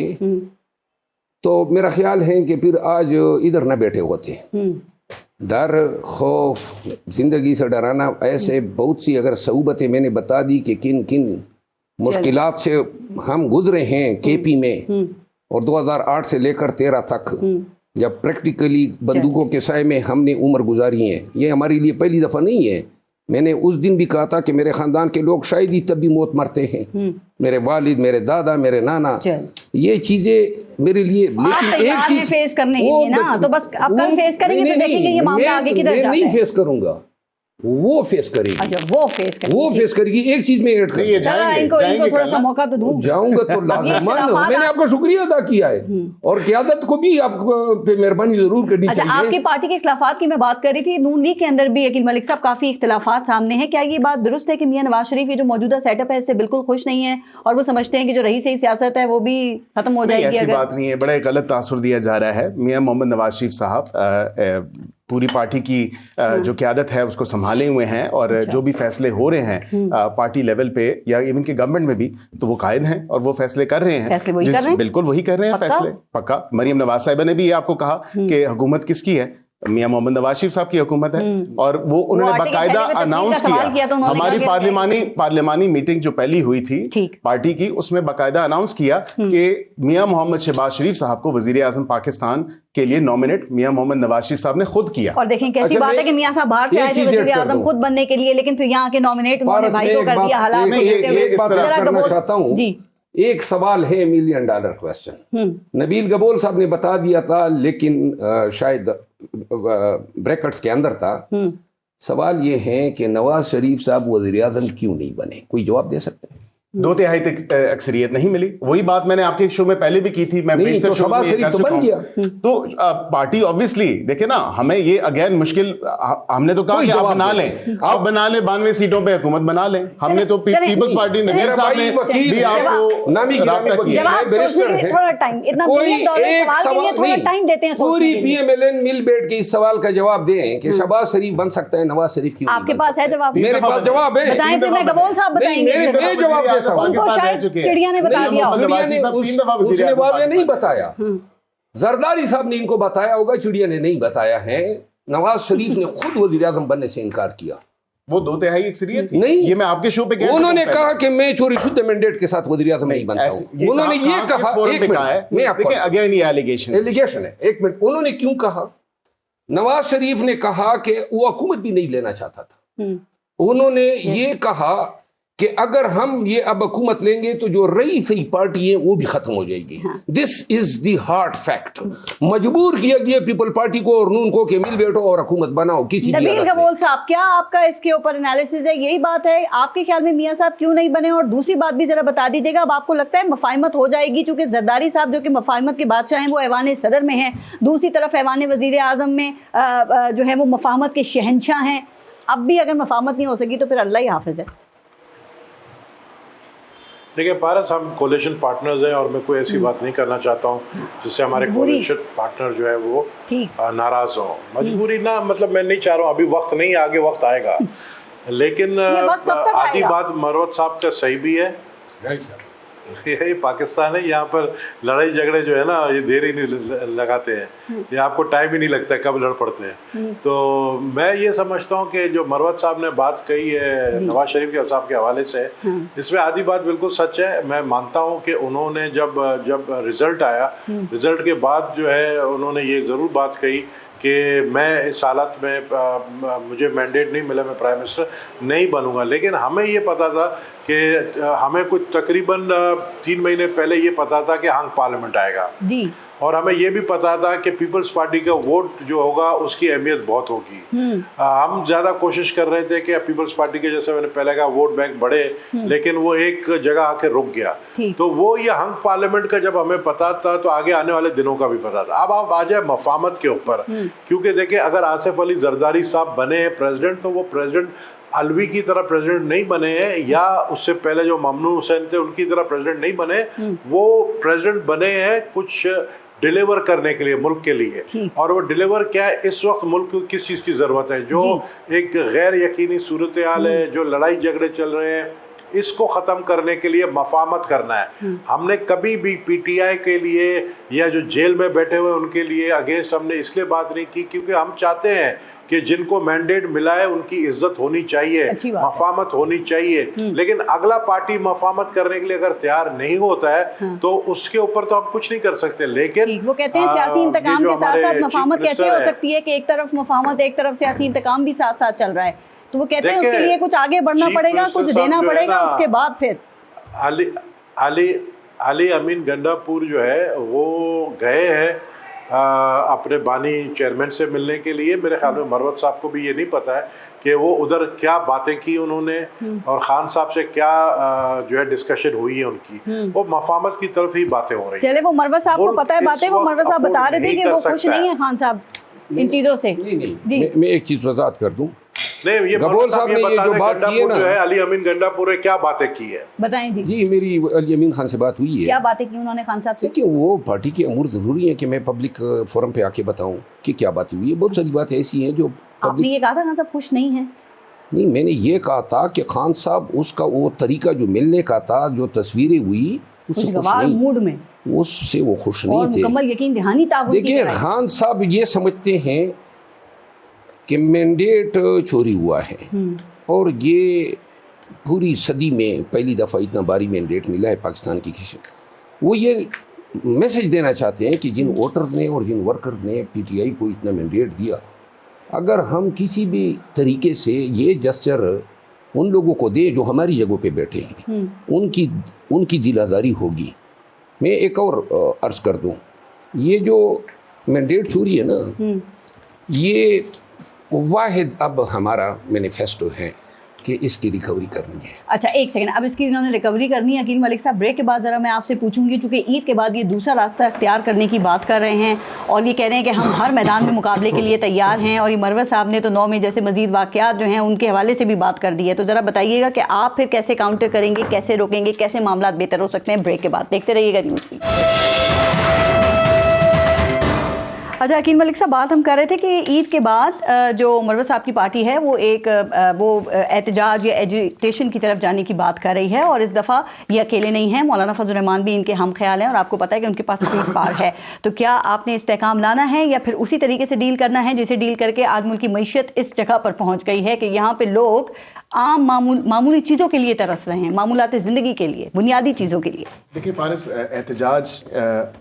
तो मेरा ख्याल है कि फिर आज इधर ना बैठे होते। डर, खौफ, जिंदगी से डराना, ऐसे बहुत सी अगर सऊबतें मैंने बता दी कि किन किन मुश्किलात से हम गुजरे हैं KP में और 2008 से लेकर 13 तक जब प्रैक्टिकली बंदूकों के साए में हमने उम्र गुजारी है। ये हमारे लिए पहली दफ़ा नहीं है। मैंने उस दिन भी कहा था कि मेरे ख़ानदान के लोग शायद ही तब भी मौत मरते हैं, मेरे वालिद, मेरे दादा, मेरे नाना, ये चीज़ें मेरे लिए। लेकिन एक चीज़ फेस करने के लिए ना, तो बस अब कल फेस करेंगे तो देखेंगे ये मामला आगे किधर जाता है। नहीं फेस करूंगा, वो फेस करेगी। अच्छा, वो फेस करेगी। एक चीज में ऐड करिए, इनको थोड़ा सा मौका तो दूं। जाऊंगा तो लाज़िमन, मैंने आपका शुक्रिया अदा किया है और क़यादत को भी आपको पे मेहरबानी जरूर करनी चाहिए। आपकी पार्टी के इख्तिलाफात की मैं बात कर रही थी, नून लीग के अंदर भी अकील मलिक साहब काफी इख्तिलाफात सामने हैं। क्या ये बात दुरुस्त है कि मियां नवाज शरीफ ये जो मौजूदा सेटअप है इससे बिल्कुल खुश नहीं है और वो समझते हैं कि जो रही सही सियासत है वो भी खत्म हो जाएगी? ऐसी बात नहीं है, बड़ा गलत तासुर दिया जा रहा है। मियां मोहम्मद नवाज शरीफ साहब पूरी पार्टी की जो क़यादत है उसको संभाले हुए हैं और जो भी फैसले हो रहे हैं पार्टी लेवल पे या इवन के गवर्नमेंट में भी, तो वो कायद हैं और वो फैसले कर रहे हैं। बिल्कुल वही कर रहे हैं फैसले, पक्का। मरीम नवाज साहिबा ने भी ये आपको कहा कि हुकूमत किसकी है, मियां मोहम्मद नवाज शरीफ साहब की हुकूमत है और वो उन्होंने बाकायदा अनाउंस किया। हमारी पार्लिमानी मीटिंग जो पहली हुई थी पार्टी की, उसमें बाकायदा अनाउंस किया कि मियां मोहम्मद शहबाज शरीफ साहब को वजीर आजम पाकिस्तान के लिए नॉमिनेट मियां मोहम्मद नवाज शरीफ साहब ने खुद किया। और देखें कैसी बात है कि मियां साहब बाहर से आए थे वजीर आजम खुद बनने के लिए, लेकिन फिर यहाँ के नॉमिनेट उन्होंने भाई को कर दिया। हालात एक सवाल है $1 मिलियन क्वेश्चन, नबील गबोल साहब ने बता दिया था लेकिन शायद ब्रैकेट्स के अंदर था। सवाल ये है कि नवाज शरीफ साहब वज़ीर आज़म क्यों नहीं बने? कोई जवाब दे सकते हैं? 2/3 तक अक्सरियत नहीं मिली। वही बात मैंने आपके शो में पहले भी की थी, मैं तो शहबाज शरीफ तो बन गया। तो पार्टी ऑब्वियसली देखे ना, हमें ये अगेन मुश्किल, हमने तो कहा कि आप बना लें, आप बना लें 92 सीटों पे हुकूमत बना लें। हमने तो पीपल्स पार्टी नबील साहब ने भी आपको राब्ता किया। पूरी PMLN मिल बैठ के इस सवाल का जवाब दें कि शहबाज शरीफ बन सकता है, नवाज शरीफ क्यों? आपके पास है जवाब? मेरे पास जवाब है, बताएं फिर मैं गबोल साहब बताएंगे। जवाब उनको शायद चिड़िया ने बता दिया, उसने वाले नहीं बताया, जरदारी साहब ने इनको बताया होगा, चिड़िया ने नहीं बताया है। नवाज शरीफ ने खुद वजीर आजम बनने से इनकार किया। वो 2/3 अक्सरियत थी। नहीं, ये मैं आपके शो पे कह उन्होंने कहा कि मैं चोरी शुद्ध मैंडेट के साथ वज़ीर आज़म नहीं बनता हूं। उन्होंने ये कहा, एक मिनट, मैं आपको अगेन ये एलिगेशन है, एक मिनट, उन्होंने क्यों कहा? नवाज शरीफ ने कहा कि वो हुकूमत भी नहीं लेना चाहता था। उन्होंने ये कहा कि अगर हम ये अब हुकूमत लेंगे तो जो रई सही पार्टी है वो भी खत्म हो जाएगी। This is the hard fact. मजबूर किया गया पीपल पार्टी को और नून को कि मिल बैठो और हुकूमत बनाओ किसी भी नबील गबोल साहब, क्या आपका इसके ऊपर एनालिसिस है? यही बात है आपके ख्याल में मियां साहब क्यों नहीं बने? और दूसरी बात भी जरा बता दीजिएगा, अब आपको लगता है मफाहमत हो जाएगी? चूंकि जरदारी साहब जो कि मफाहमत के बादशाह हैं वो ऐवान सदर में हैं, दूसरी तरफ ऐवान वजीर आजम में जो है वो मफाहमत के शहंशाह हैं। अब भी अगर मफाहमत नहीं हो सकी तो फिर अल्लाह ही हाफिज है। देखिए पारस, हम कोलिशन पार्टनर्स हैं और मैं कोई ऐसी बात नहीं करना चाहता हूँ जिससे हमारे कोलिशन पार्टनर जो है वो नाराज हो। मजबूरी ना, मतलब मैं नहीं चाह रहा हूँ, अभी वक्त नहीं, आगे वक्त आएगा। लेकिन आधी बात मरवत साहब का सही भी है। ये पाकिस्तान है, यहाँ पर लड़ाई झगड़े जो है ना ये देर ही नहीं लगाते हैं, ये आपको टाइम ही नहीं लगता है कब लड़ पड़ते हैं। तो मैं ये समझता हूँ कि जो मरवत साहब ने बात कही है नवाज शरीफ के साहब के हवाले से, इसमें आधी बात बिल्कुल सच है। मैं मानता हूँ कि उन्होंने जब रिजल्ट आया, रिजल्ट के बाद जो है उन्होंने ये ज़रूर बात कही कि मैं इस हालत में मुझे मैंडेट नहीं मिला, मैं प्राइम मिनिस्टर नहीं बनूंगा। लेकिन हमें ये पता था कि हमें कुछ तकरीबन 3 महीने पहले ये पता था कि हंग पार्लियामेंट आएगा जी, और हमें ये भी पता था कि पीपल्स पार्टी का वोट जो होगा उसकी अहमियत बहुत होगी। हम ज़्यादा कोशिश कर रहे थे कि पीपल्स पार्टी के, जैसे मैंने पहले कहा, वोट बैंक बढ़े, लेकिन वो एक जगह आके रुक गया। तो वो ये हंग पार्लियामेंट का जब हमें पता था तो आगे आने वाले दिनों का भी पता था। अब आप आ जाए मफाहमत के ऊपर, क्योंकि देखिए अगर आसिफ अली जरदारी साहब बने हैं प्रेसिडेंट तो वो प्रेसिडेंट अलवी की तरह प्रेसिडेंट नहीं बने हैं, या उससे पहले जो ममनून हुसैन थे उनकी तरह प्रेसिडेंट नहीं बने। वो प्रेसिडेंट बने हैं कुछ डिलीवर करने के लिए, मुल्क के लिए। और वो डिलीवर क्या है, इस वक्त मुल्क को किस चीज़ की ज़रूरत है? जो एक गैर यकीनी सूरत हाल है, जो लड़ाई झगड़े चल रहे हैं, इसको ख़त्म करने के लिए मफाहमत करना है। हमने कभी भी पीटीआई के लिए या जो जेल में बैठे हुए उनके लिए अगेंस्ट हमने इसलिए बात नहीं की क्योंकि हम चाहते हैं कि जिनको मैंडेट मिला है उनकी इज्जत होनी चाहिए, मफाहमत होनी चाहिए। लेकिन अगला पार्टी मफाहमत करने के लिए अगर तैयार नहीं होता है तो उसके ऊपर तो हम कुछ नहीं कर सकते। लेकिन वो कहते हैं सियासी इंतकाम के साथ साथ मफाहमत कैसे हो सकती है कि एक तरफ मफाहमत, एक तरफ सियासी इंतकाम भी साथ साथ चल रहा है। तो वो कहते हैं उसके लिए कुछ आगे बढ़ना पड़ेगा, कुछ देना पड़ेगा, उसके बाद फिर अली अमीन गंडापुर जो है वो गए हैं अपने बानी चेयरमैन से मिलने के लिए। मेरे ख्याल में मरवत साहब को भी ये नहीं पता है कि वो उधर क्या बातें की उन्होंने और खान साहब से क्या जो है डिस्कशन हुई है उनकी। वो मफाहमत की तरफ ही बातें हो रही है। चले, वो मरवत साहब को पता है बातें, वो मरवत साहब बता रहे थे कि वो खुश नहीं है खान साहब इन चीजों से। मैं एक चीज वजाहत कर दूं। नहीं, ये गबोर साहब ने ये जो बात की है ना, जो है अली अमीन गंडापुर ने क्या बातें की है बताएं जी। जी मेरी अली अमीन खान से बात हुई है। क्या बातें की उन्होंने खान साहब से? देखिए वो पार्टी के अमूर जरूरी है कि मैं पब्लिक फोरम पे आके बताऊं कि क्या बातें हुई है। बहुत सारी बातें ऐसी हैं जो आपने ये कहा था खान साहब खुश नहीं है। नहीं, मैंने ये कहा था कि खान साहब उसका वो तरीका जो मिलने का था, जो तस्वीरें हुई उससे खुश नहीं, मूड में उससे वो खुश नहीं थे। मुकम्मल यकीन दहानी ताबूत। देखिए खान साहब ये समझते हैं कि मैंडेट चोरी हुआ है और ये पूरी सदी में पहली दफ़ा इतना भारी मैंडेट मिला है पाकिस्तान की किसी। वो ये मैसेज देना चाहते हैं कि जिन वोटर्स ने और जिन वर्कर्स ने पीटीआई को इतना मैंडेट दिया, अगर हम किसी भी तरीके से ये जस्चर उन लोगों को दें जो हमारी जगहों पे बैठे हैं, उनकी दिल आज़ारी होगी। मैं एक और अर्ज़ कर दूं, ये जो मैंडेट चोरी है ना, ये वाहिद अब हमारा मैनिफेस्टो है कि इसकी रिकवरी करनी है। अच्छा एक सेकंड, अब इसकी इन्होंने रिकवरी करनी है। अकील मलिक साहब, ब्रेक के बाद ज़रा मैं आपसे पूछूंगी, चूँकि ईद के बाद ये दूसरा रास्ता इख्तियार करने की बात कर रहे हैं और ये कह रहे हैं कि हम हर मैदान में मुकाबले के लिए तैयार हैं। और ये मरवत साहब ने तो 9 में जैसे मजीद वाक़यात जो हैं उनके हवाले से भी बात कर दी है। तो ज़रा बताइएगा कि आप फिर कैसे काउंटर करेंगे, कैसे रोकेंगे, कैसे मामला बेहतर हो सकते हैं। ब्रेक के बाद देखते रहिएगा न्यूज़। अच्छा अकील मलिक साहब, बात हम कर रहे थे कि ईद के बाद जो मरवत साहब की पार्टी है वो एहतजाज या एजिटेशन की तरफ जाने की बात कर रही है, और इस दफ़ा ये अकेले नहीं है, मौलाना फजल रहमान भी इनके हम ख्याल हैं और आपको पता है कि उनके पास स्पीड पार है। तो क्या आपने इस्तेहकाम लाना है या फिर उसी तरीके से डील करना है जिसे डील करके आज मुल्क की मईशत इस जगह पर पहुँच गई है कि यहाँ पे लोग आम मामूली चीज़ों के लिए तरस रहे हैं, मामूलात ज़िंदगी के लिए, बुनियादी चीज़ों के लिए? देखिए पारस, एहतजाज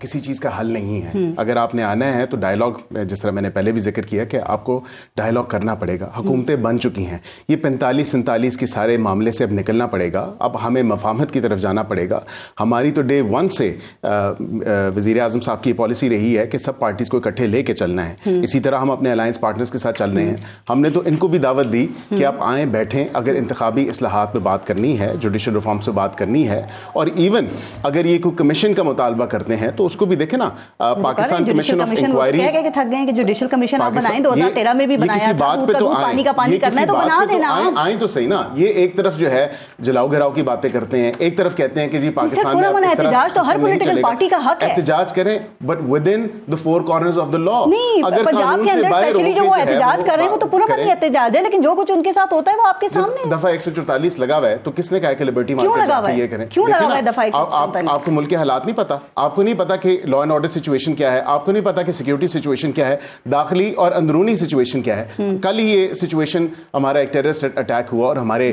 किसी चीज़ का हल नहीं है। अगर आपने आना है तो डायलॉग, जिस तरह मैंने पहले भी जिक्र किया कि आपको डायलॉग करना पड़ेगा। हुकूमतें बन चुकी हैं, ये 45-47 के सारे मामले से अब निकलना पड़ेगा। अब हमें मफाहमत की तरफ जाना पड़ेगा। हमारी तो डे 1 से वज़ीर आज़म साहब की पॉलिसी रही है कि सब पार्टीज़ को इकट्ठे लेके चलना है। इसी तरह हम अपने अलायंस पार्टनर्स के साथ चल रहे हैं। हमने तो इनको भी दावत दी कि आप आएँ, बैठें, अगर इंतखाबी इस्लाहात पे बात करनी है, जुडिशल रिफॉर्म से बात करनी है, और इवन अगर ये कोई कमीशन का मुतालबा करते हैं तो उसको भी देखें ना। पाकिस्तान कमीशन ऑफ इंक्वायरी थक गए कि जुडिशल कमीशन आप बनाएं, 2013 में भी बनाया था, किसी बात पे तो पानी का पानी करना है तो बना देना। आए तो सही ना। ये एक तरफ जो है जलाओ घिराव की बातें करते हैं, एक तरफ कहते हैं कि जी पाकिस्तान में एहतजाज तो हर पॉलिटिकल पार्टी का हक है, एहतजाज करें, but with in the 4 corners of the law. अगर पंजाब के अंदर स्पेशली जो वो एहतजाज कर रहे हैं वो तो पूरा मन एहतजाज है, लेकिन जो कुछ उनके साथ होता है वो आपके सामने। दफा 144 लगा हुआ है तो किसने कहा कि लिबर्टी मार्च ये करें? क्यों लगा हुआ है दफा 144? आपको मुल्क के हालात नहीं पता, आपको नहीं पता कि लॉ एंड ऑर्डर सिचुएशन क्या है, आपको नहीं पता कि सिक्योरिटी सिचुएशन क्या है, दाखिली और अंदरूनी सिचुएशन क्या है। कल ही ये सिचुएशन, हमारा एक टेररिस्ट अटैक हुआ और हमारे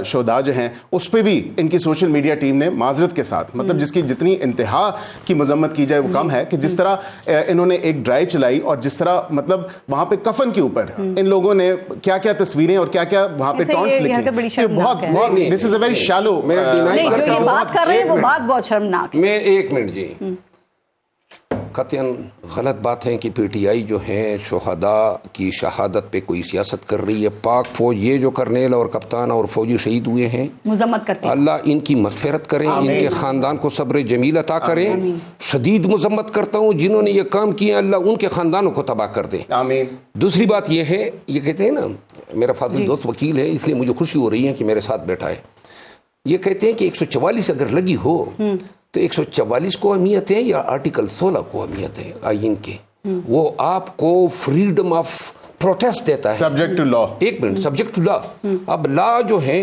शोधा जो हैं उस पर भी इनकी सोशल मीडिया टीम ने माजरत के साथ, मतलब जिसकी जितनी इंतहा की मजम्मत की जाए वो कम है, कि जिस तरह इन्होंने एक ड्राइव चलाई और जिस तरह मतलब वहां पे कफन के ऊपर इन लोगों ने क्या क्या तस्वीरें और क्या क्या वहां पे टॉन्ट्स लिखे, बहुत this is a very shallow. बात कर रहे हैं वो बात बहुत शर्मनाक। मैं 1 मिनट जी, कतई गलत बात है कि पीटीआई जो है शोहदा की शहादत पे कोई सियासत कर रही है। पाक फौज, ये जो कर्नेल और कप्तान और फौजी शहीद हुए हैं, मुजम्मत करते हैं, अल्लाह इनकी मग़फ़िरत करें, इनके ख़ानदान को सब्र जमील अता करें। शदीद मुजम्मत करता हूँ जिन्होंने ये काम किया, अल्लाह उनके ख़ानदानों को तबाह कर दे। आमीन। दूसरी बात ये है, ये कहते हैं ना, मेरा फाजिल दोस्त वकील है इसलिए मुझे खुशी हो रही है कि मेरे साथ बैठा है। ये कहते हैं कि 144 अगर लगी हो तो 144 को अहमियत है या आर्टिकल 16 को अहमियत है आईन के? वो आपको फ्रीडम ऑफ प्रोटेस्ट देता है, subject to law. 1 minute, subject to law. अब लॉ जो है,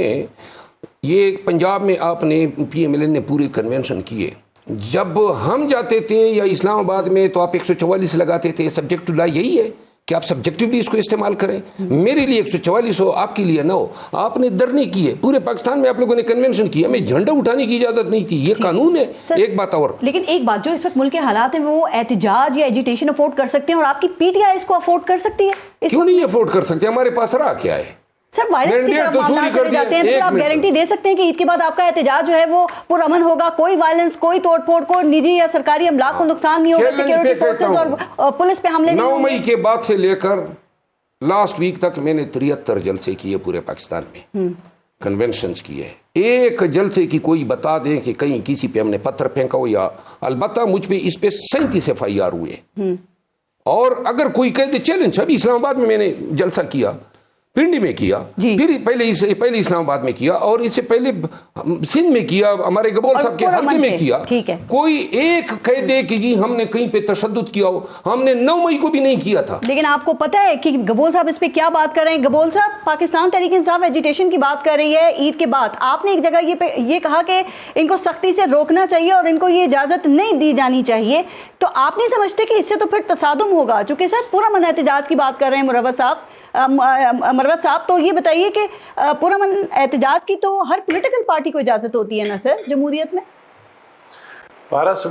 ये पंजाब में आपने PMLN ने पूरे कन्वेंशन किए, जब हम जाते थे या इस्लामाबाद में तो आप 144 लगाते थे। सब्जेक्ट टू लॉ यही है कि आप सब्जेक्टिवली इसको इस्तेमाल करें। मेरे लिए 144 हो, आपके लिए ना हो। आपने धरने किए, पूरे पाकिस्तान में आप लोगों ने कन्वेंशन किया, हमें झंडा उठाने की इजाजत नहीं थी, ये कानून है। एक बात और, लेकिन एक बात, जो इस वक्त मुल्क के हालात हैं वो एहतजाज या एजिटेशन अफोर्ड कर सकते हैं और आपकी PTI इसको अफोर्ड कर सकती है? क्यों नहीं अफोर्ड कर सकते? हमारे पास रहा क्या है? सर वायलेंस की तरफ मामला चले जाते हैं तो आप गारंटी दे सकते हैं कि ईद के बाद आपका एहतजाज जो है वो पुरअमन होगा, कोई वायलेंस, कोई तोड़फोड़, कोई निजी या सरकारी अमलाक को नुकसान नहीं होगा, सिक्योरिटी फोर्सेस और पुलिस पे हमले नहीं होंगे? 9 मई के बाद से लेकर लास्ट वीक तक मैंने 73 जलसे किए पूरे पाकिस्तान में, कन्वेंशंस किए। एक जलसे की कोई बता दें कि कहीं किसी पे हमने पत्थर फेंका हो, या अलबत्ता मुझ पे इस पे 37 FIR हुए। और अगर कोई कह दे चैलेंज, अभी इस्लामाबाद में मैंने जलसा किया, पिंडी में किया, फिर पहले इस्लामाबाद में किया, और इससे पहले सिंध में किया, हमारे गबोल साहब के हल्के में किया। कोई एक कह दे कि जी हमने कहीं पे तशद्दुद किया हो, हमने 9 मई को भी नहीं किया था। लेकिन आपको पता है कि गबोल साहब इस पे क्या बात कर रहे हैं? गबोल साहब पाकिस्तान तहरीक इंसाफ एजिटेशन की बात कर रही है ईद के बाद। आपने एक जगह ये कहा कि इनको सख्ती से रोकना चाहिए और इनको ये इजाजत नहीं दी जानी चाहिए, तो आप नहीं समझते कि इससे तो फिर तसादुम होगा? चूंकि सर पूरा मन एहतजाज की बात कर रहे हैं मरवत साहब, तो ये बताइए कि पुरअमन एहतजाज की तो हर पॉलिटिकल पार्टी को इजाजत होती है ना सर जमहूरियत में? भारत से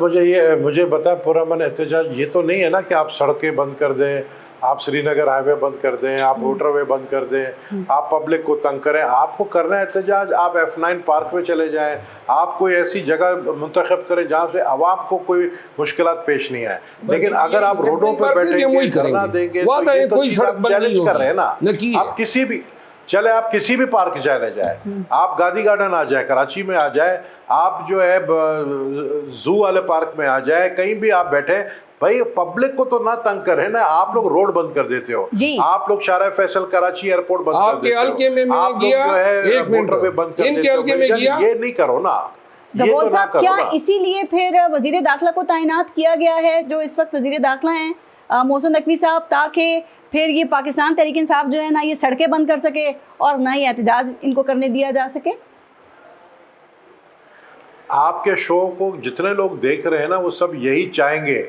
मुझे बता, पुरअमन एहतजाज ये तो नहीं है ना कि आप सड़कें बंद कर दें, आप श्रीनगर हाईवे बंद कर दें, आप मोटरवे बंद कर दें, आप पब्लिक को तंग करें। आपको करना है एहतजाज, आप F9 पार्क में चले जाएं, आप कोई ऐसी जगह मुंतखब करें जहाँ से आवाम को कोई मुश्किलात पेश नहीं आए। लेकिन अगर आप रोडों पर बैठेंगे, धरना देंगे, तो ये तो चैलेंज कर रहे हैं ना। आप किसी भी आप किसी भी पार्क जाने जाए, आप गांधी गार्डन आ जाए, कराची में आ जाए, आप जो है जू वाले पार्क में आ जाए, कहीं भी आप बैठे, भाई पब्लिक को तो ना तंग करें ना। आप लोग रोड बंद कर देते हो, आप लोग शारा फैसल कराची एयरपोर्ट बंद कर देते हो, आप लोग जो है मोटरवे बंद कर देते हो। ये नहीं करो ना। गबोल साहब, क्या इसीलिए फिर वजीर दाखिला को तैनात किया गया है, जो इस वक्त वजीर दाखिला हैं मोहसिन नकवी साहब, ताकि फिर ये पाकिस्तान तहरीक इंसाफ जो है ना ये सड़कें बंद कर सके और ना ही एहतजाज इनको करने दिया जा सके? आपके शो को जितने लोग देख रहे हैं ना वो सब यही चाहेंगे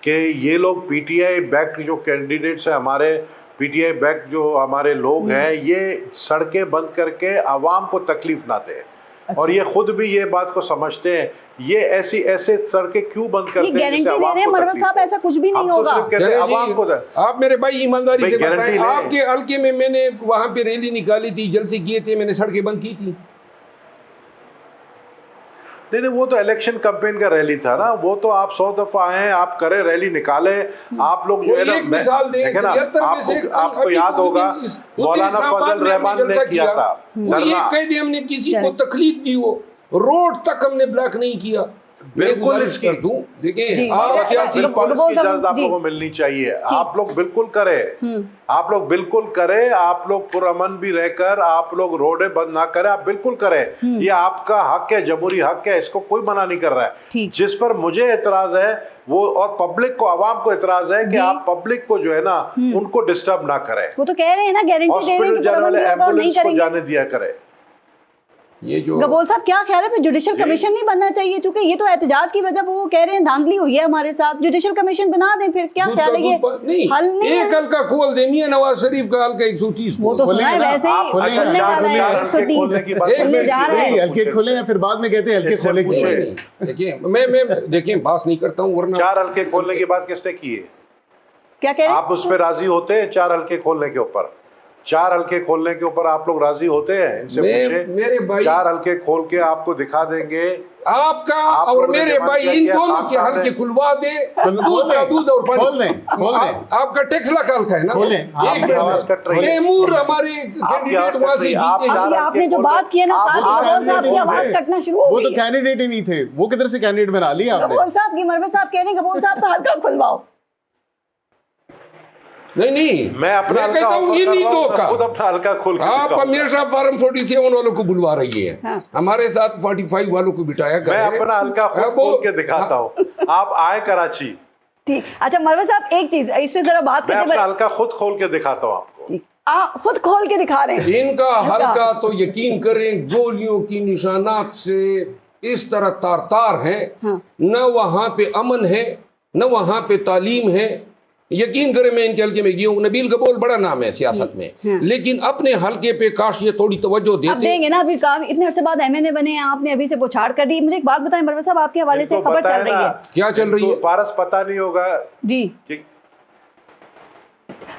कि ये लोग पीटीआई बैक जो कैंडिडेट्स हैं, हमारे पीटीआई बैक जो हमारे लोग हैं, ये सड़कें बंद करके आवाम को तकलीफ ना दे। अच्छा। और ये खुद भी ये बात को समझते हैं, ये ऐसे सड़कें क्यों बंद करते हैं जिससे आवाम को तकलीफ हो। ऐसा कुछ भी नहीं होगा। आवाम को आप मेरे भाई ईमानदारी से बताएं, आपके हल्के में मैंने वहां पे रैली निकाली थी, जलसे किए थे, मैंने सड़कें बंद की थी? नहीं, वो तो इलेक्शन कैंपेन का रैली था ना, वो तो आप 100 दफा आए, आप करे रैली निकाले, आप लोग जो है ना, आपको याद होगा मौलाना फजल रहमान ने किया था। ये कह दिया हमने किसी को तकलीफ दी हो, रोड तक हमने ब्लॉक नहीं किया। बिल्कुल इसकी देखिए आप इजाजत आप लोगों को मिलनी चाहिए, आप लोग बिल्कुल करें, आप लोग बिल्कुल करें, आप लोग पुरअमन भी रहकर आप लोग रोडें बंद ना करें, आप बिल्कुल करें, ये आपका हक है, जमहूरी हक है, इसको कोई मना नहीं कर रहा है। जिस पर मुझे एतराज है वो, और पब्लिक को, आवाम को एतराज है कि आप पब्लिक को जो है ना उनको डिस्टर्ब ना करें। वो तो कह रहे हैं ना, गारंटी हॉस्पिटल जाने वाले एम्बुलेंस को जाने दिया करें। ये जो गबोल साहब क्या ख्याल है, जुडिशल कमीशन नहीं बनना चाहिए? क्योंकि ये तो एहतजाज की वजह, वो कह रहे हैं धांधली हुई है हमारे साथ, जुडिशल कमीशन बना दें, फिर क्या ख्याल है? ये हल नहीं एक हल्का खोल दे, मियां नवाज शरीफ का हल्का 130 वो तो सुना है वैसे ही खोलने वाला है, 130 जा रहा है। हल्के खोले हैं, फिर बाद में कहते हैं हल्के खोले क्यों? देखिए मैं देखिए बात नहीं करता हूँ, वरना 4 हल्के खोलने की बात किसने की है? क्या कह रहे हैं आप उस पर राजी होते हैं? 4 हल्के खोलने के ऊपर, 4 हल्के खोलने के ऊपर आप लोग राजी होते हैं? इनसे पूछे, मेरे भाई 4 हल्के खोल के आपको दिखा देंगे आपका और मेरे भाई, इन दोनों के हल्के खुलवा दे, दूध और पानी। आपका टैक्स का हल्का है ना, एक तैमूर हमारे कैंडिडेट वहां से जीते। आपने जो बात की है ना, आवाज कटना शुरू हो गई। वो तो कैंडिडेट ही नहीं थे, वो किधर से कैंडिडेट बना लिया आपने? गबोल साहब की मरवे साहब कह रहे हैं गबोल साहब का हल्का खुलवाओ। नहीं, मैं अपना कहता हूँ ये नहीं तो खुद अपना हल्का खोल के आप अमीर साहब फार्म 47 वालों को बुलवा रही है, हाँ। हमारे साथ 45 वालों को बिठाया कर। मैं अपना हल्का खुद खोल के दिखाता हूँ, आप आए कराची। ठीक, अच्छा मरवे साहब एक चीज इस पे जरा बात मैं करते अपना हल्का खुद खोल के दिखाता हूँ आपको। खुद खोल के दिखा रहे हैं इनका हल्का, तो यकीन करें गोलियों की निशानात से इस तरह तार तार है, न वहां पे अमन है न वहां पे तालीम है। यकीन करें मैं इनके हल्के में गया हूँ, नबील गबोल बड़ा नाम है सियासत में, लेकिन अपने हल्के पे काश ये थोड़ी तवज्जो देते। अब देंगे ना, अभी इतने अरसे बाद एमएनए बने हैं, आपने अभी से बुछाड़ कर दी। मुझे एक बात बताएं मरवे साहब, आपके हवाले से खबर चल रही है, क्या चल रही है? पारस पता नहीं होगा जी।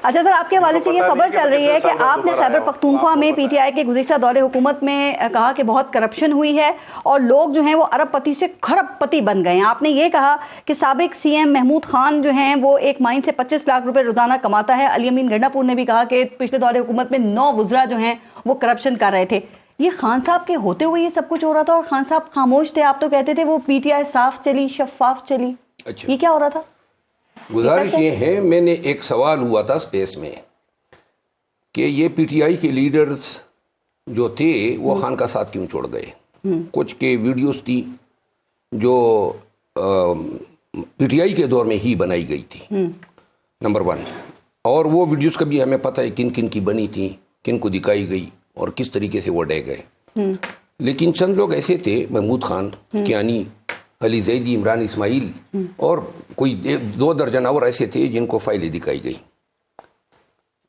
अच्छा सर, आपके हवाले से ये खबर चल रही है कि आपने खैबर पख्तूनख्वा में पीटीआई के गुज़िश्ता दौरे हुकूमत में कहा कि बहुत करप्शन हुई है और लोग जो हैं वो अरबपति से खरबपति बन गए हैं। आपने ये कहा कि साबिक सीएम महमूद खान जो हैं वो एक माइन से 25 लाख रुपए रोजाना कमाता है। अली अमीन गंडापुर ने भी कहा कि पिछले दौरे हुकूमत में 9 वज़रा जो हैं वो करप्शन कर रहे थे। ये खान साहब के होते हुए ये सब कुछ हो रहा था और खान साहब खामोश थे। आप तो कहते थे वो पीटीआई साफ चली, शफाफ चली। अच्छा, ये क्या हो रहा था? गुजारिश ये है, मैंने एक सवाल हुआ था स्पेस में कि ये पीटीआई के लीडर्स जो थे वो खान का साथ क्यों छोड़ गए। कुछ के वीडियोस थी जो पीटीआई के दौर में ही बनाई गई थी, नंबर 1, और वो वीडियोस का भी हमें पता है किन किन की बनी थी, किन को दिखाई गई और किस तरीके से वो डे गए। लेकिन चंद लोग ऐसे थे, महमूद खान, कियानी, अली जैदी, इमरान इस्माइल और कोई 2 दर्जन और ऐसे थे जिनको फाइलें दिखाई गई।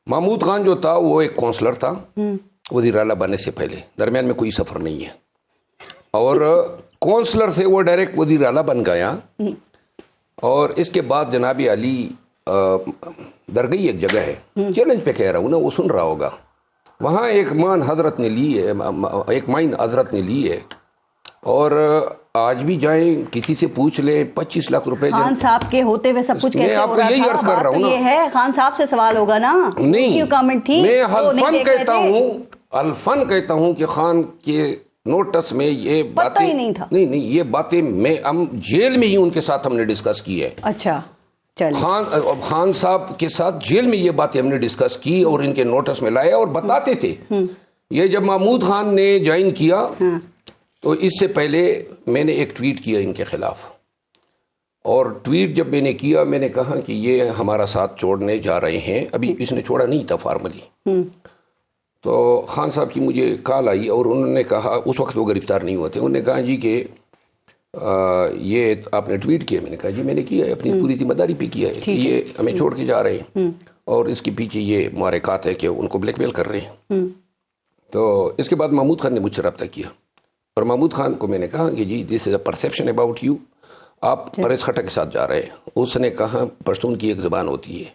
महमूद खान जो था वो एक काउंसलर था वज़ीर आला बनने से पहले, दरमियान में कोई सफ़र नहीं है, और काउंसलर से वो डायरेक्ट वज़ीर आला बन गया। और इसके बाद जनाब अली दरगई एक जगह है, चैलेंज पे कह रहा हूँ ना, वो सुन रहा होगा, वहाँ एक माइन हजरत ने ली है और आज भी जाएं किसी से पूछ ले 25 लाख रुपए खान साहब के होते हुए सब कुछ कैसे आपको यही अर्ज कर रहा हूँ ना, ये है खान साहब से सवाल होगा ना। नहीं, कमेंट थी, मैं अल्फन कहता हूँ कि खान के नोटिस में ये बातें नहीं ये बातें हम जेल में ही उनके साथ हमने डिस्कस की है। अच्छा, खान साहब के साथ जेल में ये बातें हमने डिस्कस की और इनके नोटिस में लाया और बताते थे। ये जब महमूद खान ने ज्वाइन किया तो इससे पहले मैंने एक ट्वीट किया इनके खिलाफ, اور ٹویٹ جب میں نے کیا میں نے کہا کہ یہ ہمارا ساتھ چھوڑنے جا رہے ہیں، ابھی اس نے چھوڑا نہیں تھا فارملی، تو خان صاحب کی مجھے کال آئی اور انہوں نے کہا، اس وقت وہ گرفتار نہیں ہوتے، انہوں نے کہا جی کہ یہ آپ نے ٹویٹ کیا؟ میں نے کہا جی میں نے کیا ہے، اپنی پوری ذمہ داری پہ کیا ہے کہ یہ ہمیں چھوڑ کے جا رہے ہیں اور اس کے پیچھے یہ محرکات ہے کہ ان کو بلیک میل کر رہے ہیں۔ تو اس کے بعد محمود خان نے مجھ سے رابطہ کیا اور محمود خان کو میں نے کہا کہ جی دس از اے پرسیپشن اباؤٹ یو، آپ پریس کھٹا کے ساتھ جا رہے ہیں۔ اس نے کہا پشتون کی ایک زبان ہوتی ہے،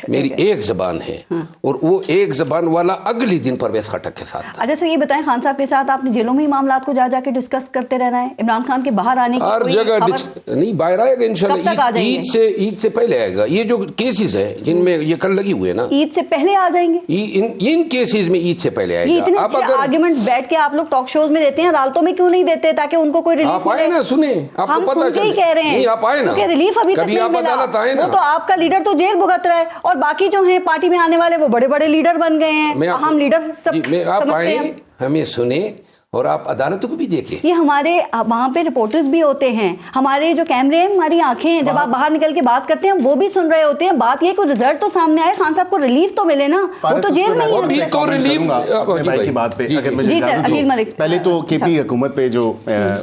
میری ایک زبان ہے، اور وہ ایک زبان والا اگلے دن پرویز خٹک کے ساتھ تھا۔ اچھا سر یہ بتائیں، خان صاحب کے ساتھ آپ نے جیلوں میں ہی معاملات کو جا جا کے ڈسکس کرتے رہنا ہے؟ عمران خان کے باہر آنے کی ہر کوئی جگہ خبر؟ نہیں، باہر آئے گا انشاءاللہ، عید سے پہلے آئے گا۔ یہ جو کیسز ہیں جن میں یہ کل لگی ہوئے نا، عید سے پہلے آ جائیں گے ان کیسز میں عید سے پہلے آئے یہ گا۔ اتنے اب اچھے اگر آرگیومنٹ بیٹھ کے آپ لوگ ٹاک شوز میں دیتے ہیں، عدالتوں میں کیوں نہیں دیتے تاکہ ان کو کوئی ریلیف آپ آئے نا، سنیں، آپ ہم کو پتہ سن کے ہی چلے، کہہ رہے ہیں نہیں آپ آئے نا، کیونکہ ریلیف ابھی تک کبھی نہیں آپ ملا۔ عدالت آئے نا، وہ تو آپ کا لیڈر تو جیل بھگت رہا ہے اور باقی جو ہیں پارٹی میں آنے والے وہ بڑے بڑے لیڈر بن گئے ہیں، ہم لیڈر سب آپ سمجھتے آئیں، ہیں۔ ہمیں سنیں اور آپ عدالتوں کو بھی دیکھیں۔ یہ ہمارے وہاں پہ رپورٹرز بھی ہوتے ہیں، ہمارے جو کیمرے ہیں، ہماری آنکھیں ہیں، جب آپ باہر نکل کے بات کرتے ہیں وہ بھی سن رہے ہوتے ہیں۔ بات یہ کوئی رزلٹ تو سامنے آئے، خان صاحب کو ریلیف تو ملے نا، وہ تو جیل میں ہی ابھی ہے۔ تو ریلیف اپنے بھائی کی بات پہ اگر مجھے جی سر، اجازت علیل دو، ملک۔ پہلے تو کے پی حکومت پہ جو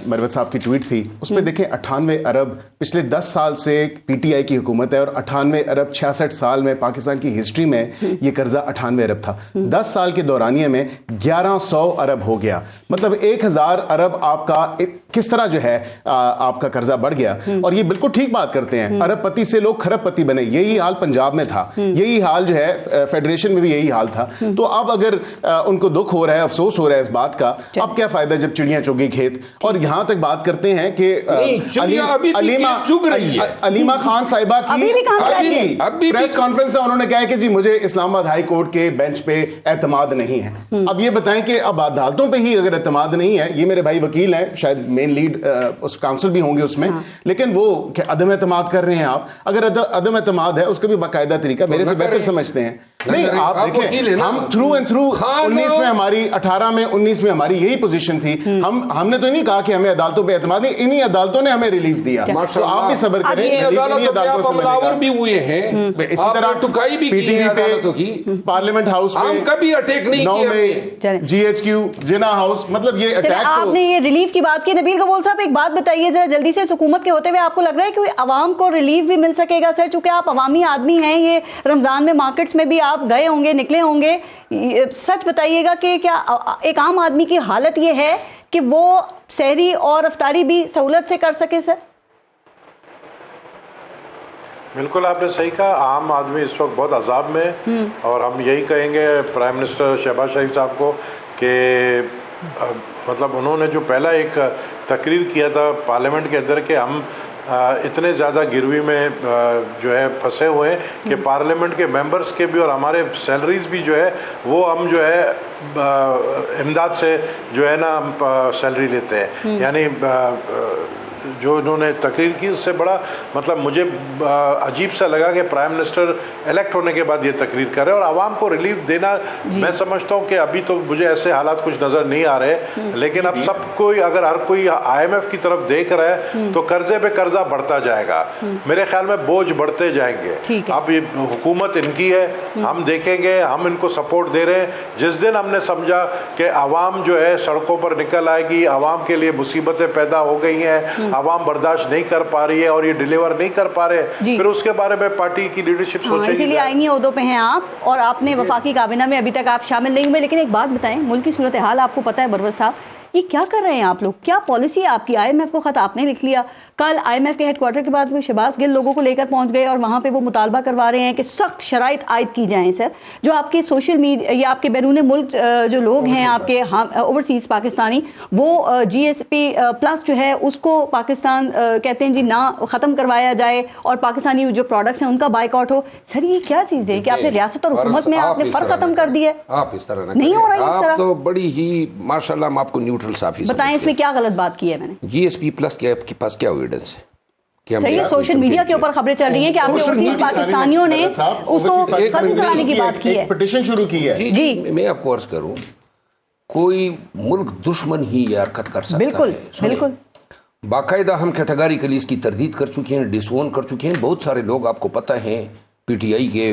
مروت صاحب کی ٹویٹ تھی اس پہ دیکھیں 98 ارب پچھلے 10 سال سے پی ٹی آئی کی حکومت ہے، اور 98 ارب 66 سال میں پاکستان کی ہسٹری میں یہ قرضہ 98 ارب تھا۔ 10 سال کے دورانیے میں 1100 ارب ہو گیا، مطلب 1000 ارب آپ کا کس طرح جو ہے آپ کا قرضہ بڑھ گیا۔ اور یہ بالکل ٹھیک بات کرتے ہیں، ارب پتی سے لوگ کھرب پتی بنے، یہی حال پنجاب میں تھا، یہی حال جو ہے فیڈریشن میں بھی یہی حال تھا۔ تو اب اگر ان کو دکھ ہو رہا ہے، افسوس ہو رہا ہے اس بات کا، اب کیا فائدہ جب چڑیاں چگ گئی کھیت۔ اور یہاں تک بات کرتے ہیں کہ علیمہ خان صاحبہ کی پریس کانفرنس سے انہوں نے کہا کہ جی مجھے اسلام آباد ہائی کورٹ کے بینچ پہ اعتماد نہیں ہے۔ اب یہ بتائیں کہ اب عدالتوں پہ ہی اگر اعتماد نہیں ہے، یہ میرے بھائی وکیل ہیں، شاید مین لیڈ اس کاؤنسل بھی ہوں گے اس میں، لیکن وہ عدم اعتماد کر رہے ہیں آپ، اگر عدم اعتماد ہے اس کا بھی باقاعدہ طریقہ میرے سے بہتر سمجھتے ہیں۔ نہیں آپ دیکھیں، ہم تھرو اینڈ تھرو 19 میں ہماری 18 میں 19 میں ہماری یہی پوزیشن تھی، ہم نے تو نہیں کہا کہ ہمیں عدالتوں پہ اعتماد نہیں، انہی عدالتوں نے ہمیں ریلیف دیا، تو آپ بھی صبر کریں، بھی ہوئے ہیں اسی طرح پی ٹی وی پہ، پارلیمنٹ ہاؤس پہ کبھی اٹیک نہیں 9 میں، جی ایچ کیو، جنا ہاؤس، مطلب یہ اٹیک۔ آپ نے یہ ریلیف کی بات کی، نبیل قبول صاحب ایک بات بتائیے ذرا جلدی سے، حکومت کے ہوتے ہوئے آپ کو لگ رہا ہے کہ عوام کو ریلیف بھی مل سکے گا سر؟ چونکہ آپ عوامی آدمی ہیں، یہ رمضان میں مارکیٹس میں بھی آپ گئے ہوں گے، نکلے ہوں گے، سچ بتائیے گا کہ کیا ایک عام آدمی کی حالت یہ ہے کہ وہ سحری اور افطاری بھی سہولت سے کر سکے سر؟ بالکل آپ نے صحیح کہا، عام آدمی اس وقت بہت عذاب میں ہے، اور ہم یہی کہیں گے پرائم منسٹر شہباز شریف صاحب کو کہ مطلب انہوں نے جو پہلا ایک تقریر کیا تھا پارلیمنٹ کے اندر کہ ہم اتنے زیادہ گروی میں جو ہے پھنسے ہوئے ہیں کہ پارلیمنٹ کے ممبرز کے بھی اور ہمارے سیلریز بھی جو ہے وہ ہم جو ہے امداد سے جو ہے نا سیلری لیتے ہیں، یعنی جو انہوں نے تقریر کی اس سے بڑا مطلب مجھے عجیب سا لگا کہ پرائم منسٹر الیکٹ ہونے کے بعد یہ تقریر کر رہے ہیں اور عوام کو ریلیف دینا۔ میں سمجھتا ہوں کہ ابھی تو مجھے ایسے حالات کچھ نظر نہیں آ رہے، لیکن اب سب کوئی اگر ہر کوئی آئی ایم ایف کی طرف دیکھ رہا ہے تو قرضے پہ قرضہ بڑھتا جائے گا، میرے خیال میں بوجھ بڑھتے جائیں گے۔ اب یہ حکومت ان کی ہے، ہم دیکھیں گے، ہم ان کو سپورٹ دے رہے ہیں۔ جس دن ہم نے سمجھا کہ عوام جو ہے سڑکوں پر نکل آئے گی، عوام کے لیے مصیبتیں پیدا ہو گئی ہیں، عوام برداشت نہیں کر پا رہی ہے اور یہ ڈیلیور نہیں کر پا رہے، پھر اس کے بارے میں پارٹی کی لیڈرشپ سوچے گی۔ اسی لیے آئیں گے عہدوں پہ ہیں آپ، اور آپ نے وفاقی کابینہ میں ابھی تک آپ شامل نہیں ہوئے، لیکن ایک بات بتائیں، ملک کی صورتحال آپ کو پتہ ہے مروت صاحب، یہ کیا کر رہے ہیں آپ لوگ؟ کیا پالیسی ہے آپ کی؟ آئی ایم ایف کو خط آپ نے لکھ لیا، کل آئی ایم ایف کے ہیڈ کوارٹر کے بعد وہ شہباز گل لوگوں کو لے کر پہنچ گئے اور وہاں پہ وہ مطالبہ کروا رہے ہیں کہ سخت شرائط عائد کی جائیں سر۔ جو آپ کے سوشل میڈیا یا آپ کے بیرون ملک جو لوگ ہیں آپ کے اوورسیز پاکستانی، وہ جی ایس پی پلس جو ہے اس کو پاکستان کہتے ہیں جی نہ ختم کروایا جائے اور پاکستانی جو پروڈکٹس ہیں ان کا بائیکاٹ ہو۔ سر یہ کیا چیز ہے کہ آپ نے ریاست اور حکومت میں آپ نے فرق ختم کر دیا ہے؟ آپ اس طرح نہیں ہو رہا ہے، آپ تو بڑی ہی ماشاءاللہ ہم آپ کو نیوٹرل صافی بتائیں اس میں کیا غلط بات کی ہے میں نے؟ جی ایس پی پلس کے آپ کے پاس کیا ایویڈنس ہے؟ صحیح ہے، سوشل میڈیا کے اوپر خبریں چل رہی ہیں کہ آپ نے اوورسیز پاکستانیوں نے اس کو ختم کرانے کی بات کی ہے، پٹیشن شروع کی ہے۔ جی میں آپ کو عرض کروں، کوئی ملک دشمن ہی یہ حرکت کر سکتا ہے۔ بالکل بالکل، बाकायदा हम कैटेगरिकली इसकी तरदीद कर चुके हैं, डिसओन कर चुके हैं। बहुत सारे लोग आपको पता है पीटीआई के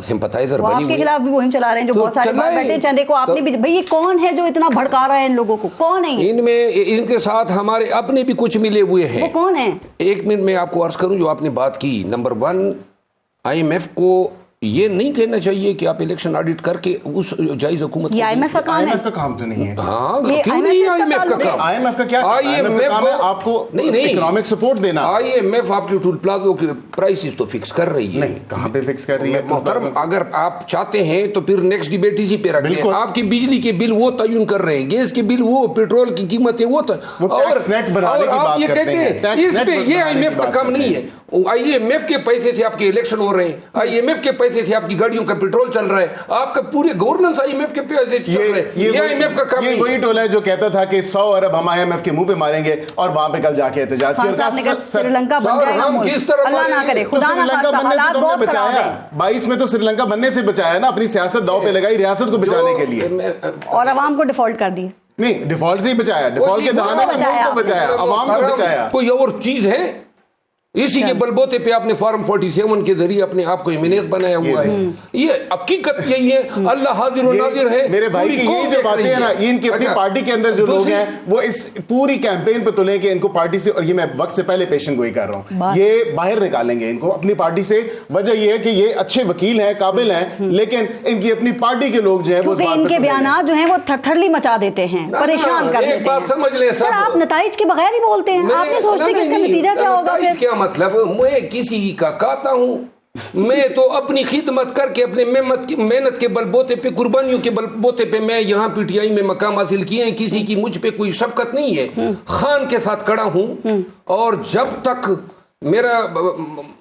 सिंपैथाइजर बने हुए, आपके खिलाफ भी मुहिम चला रहे हैं जो बहुत सारे बाहर बैठे हैं। देखो आपने भी, भाई ये कौन है जो इतना भड़का रहा है इन लोगों को, कौन है? इनमें इनके साथ हमारे अपने भी कुछ मिले हुए हैं। वो कौन है? एक मिनट में आपको अर्ज करूं जो आपने बात की। नंबर 1, IMF को ये नहीं कहना चाहिए कि आप इलेक्शन ऑडिट करके उस जायज हुकूमत, IMF का काम है? IMF का काम तो नहीं है। हाँ, क्यों नहीं IMF का काम? IMF का क्या? IMF काम है आपको इकोनॉमिक सपोर्ट देना। IMF आपकी टूल प्लाजो के प्राइसेस तो फिक्स कर रही है। नहीं, कहाँ पे फिक्स कर रही है मोहतरम? अगर आप चाहते हैं तो फिर नेक्स्ट डिबेट इसी पे रखते हैं। आपकी बिजली के बिल वो तयन कर रहे हैं, गैस के बिल वो, पेट्रोल की कीमतें वो, और आप ये कहते हैं इस पे ये IMF का काम नहीं है। IMF के पैसे से आपके इलेक्शन हो रहे हैं, IMF के पैसे से आपकी गाड़ियों का पेट्रोल चल रहा है, आपका पूरे गवर्नेंस IMF के पैसे चल रहे हैं। ये IMF का काम नहीं है। वही टोला है जो कहता था कि 100 अरब हम IMF के मुंह पे मारेंगे और वहां पे कल जाके एहतजाज किया। श्रीलंका बन जाएगा मुल्क, अल्लाह ना करे, खुदा ना खास्ता, हालात बहुत खराब है। 22 में तो श्रीलंका बनने से बचाया ना, अपनी सियासत दांव पे लगाई रियासत को बचाने के लिए, और अवाम को डिफॉल्ट कर दिए। नहीं, डिफॉल्ट से ही बचाया, डिफॉल्ट के दहाने से मुल्क को बचाया, अवाम को बचाया। कोई और चीज है? इसी के बलबोते पे आपने फॉर्म 47 के जरिए अपने आप को इम्यूनेस बनाया हुआ है। ये हकीकत यही है, अल्लाह हाजिर और नाजिर है। मेरे भाई की ये जो बातें हैं ना, ये इनकी अपनी पार्टी के अंदर जो लोग हैं वो इस पूरी कैंपेन पे तुलें कि इनको पार्टी से, और ये मैं वक्त से पहले पेशन गोई कर रहा हूँ, ये बाहर निकालेंगे इनको अपनी पार्टी से। वजह ये है कि ये अच्छे वकील हैं, काबिल हैं, लेकिन इनकी अपनी पार्टी के लोग जो है वो इनके बयान जो है वो थरथरली मचा देते हैं, परेशान कर देते हैं। बात समझ लें सर, आप नताइज के बगैर ही बोलते हैं, आप नहीं सोचते कि इसका नतीजा क्या होगा? मतलब मैं किसी का कहता हूं, मैं तो अपनी खिदमत करके अपने मेहनत के बलबोते पे, कुर्बानियों के बलबोते पे मैं यहाँ PTI में मकाम हासिल किए हैं। किसी की मुझ पे कोई शफकत नहीं है। खान के साथ खड़ा हूं, और जब तक मेरा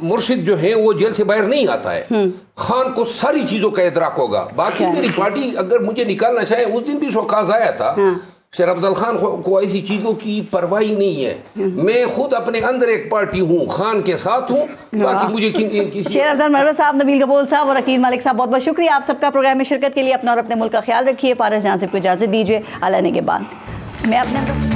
मुर्शिद जो है वो जेल से बाहर नहीं आता है, खान को सारी चीजों का इदराक होगा। बाकी मेरी पार्टी अगर मुझे निकालना चाहे, उस दिन भी शौकाज आया था, शेर अफजल खान को ऐसी चीजों की परवाह नहीं है। मैं खुद अपने अंदर एक पार्टी हूँ, खान के साथ हूँ, बाकी मुझे शेर अफजल मरवत साहब, नबील कपूर साहब और अकील मालिक साहब, बहुत बहुत शुक्रिया आप सबका प्रोग्राम में शिरकत के लिए। अपना और अपने मुल्क का ख्याल रखिए। पारस जहां से इजाजत दीजिए, अल्लाह ने के बाद मैं अपने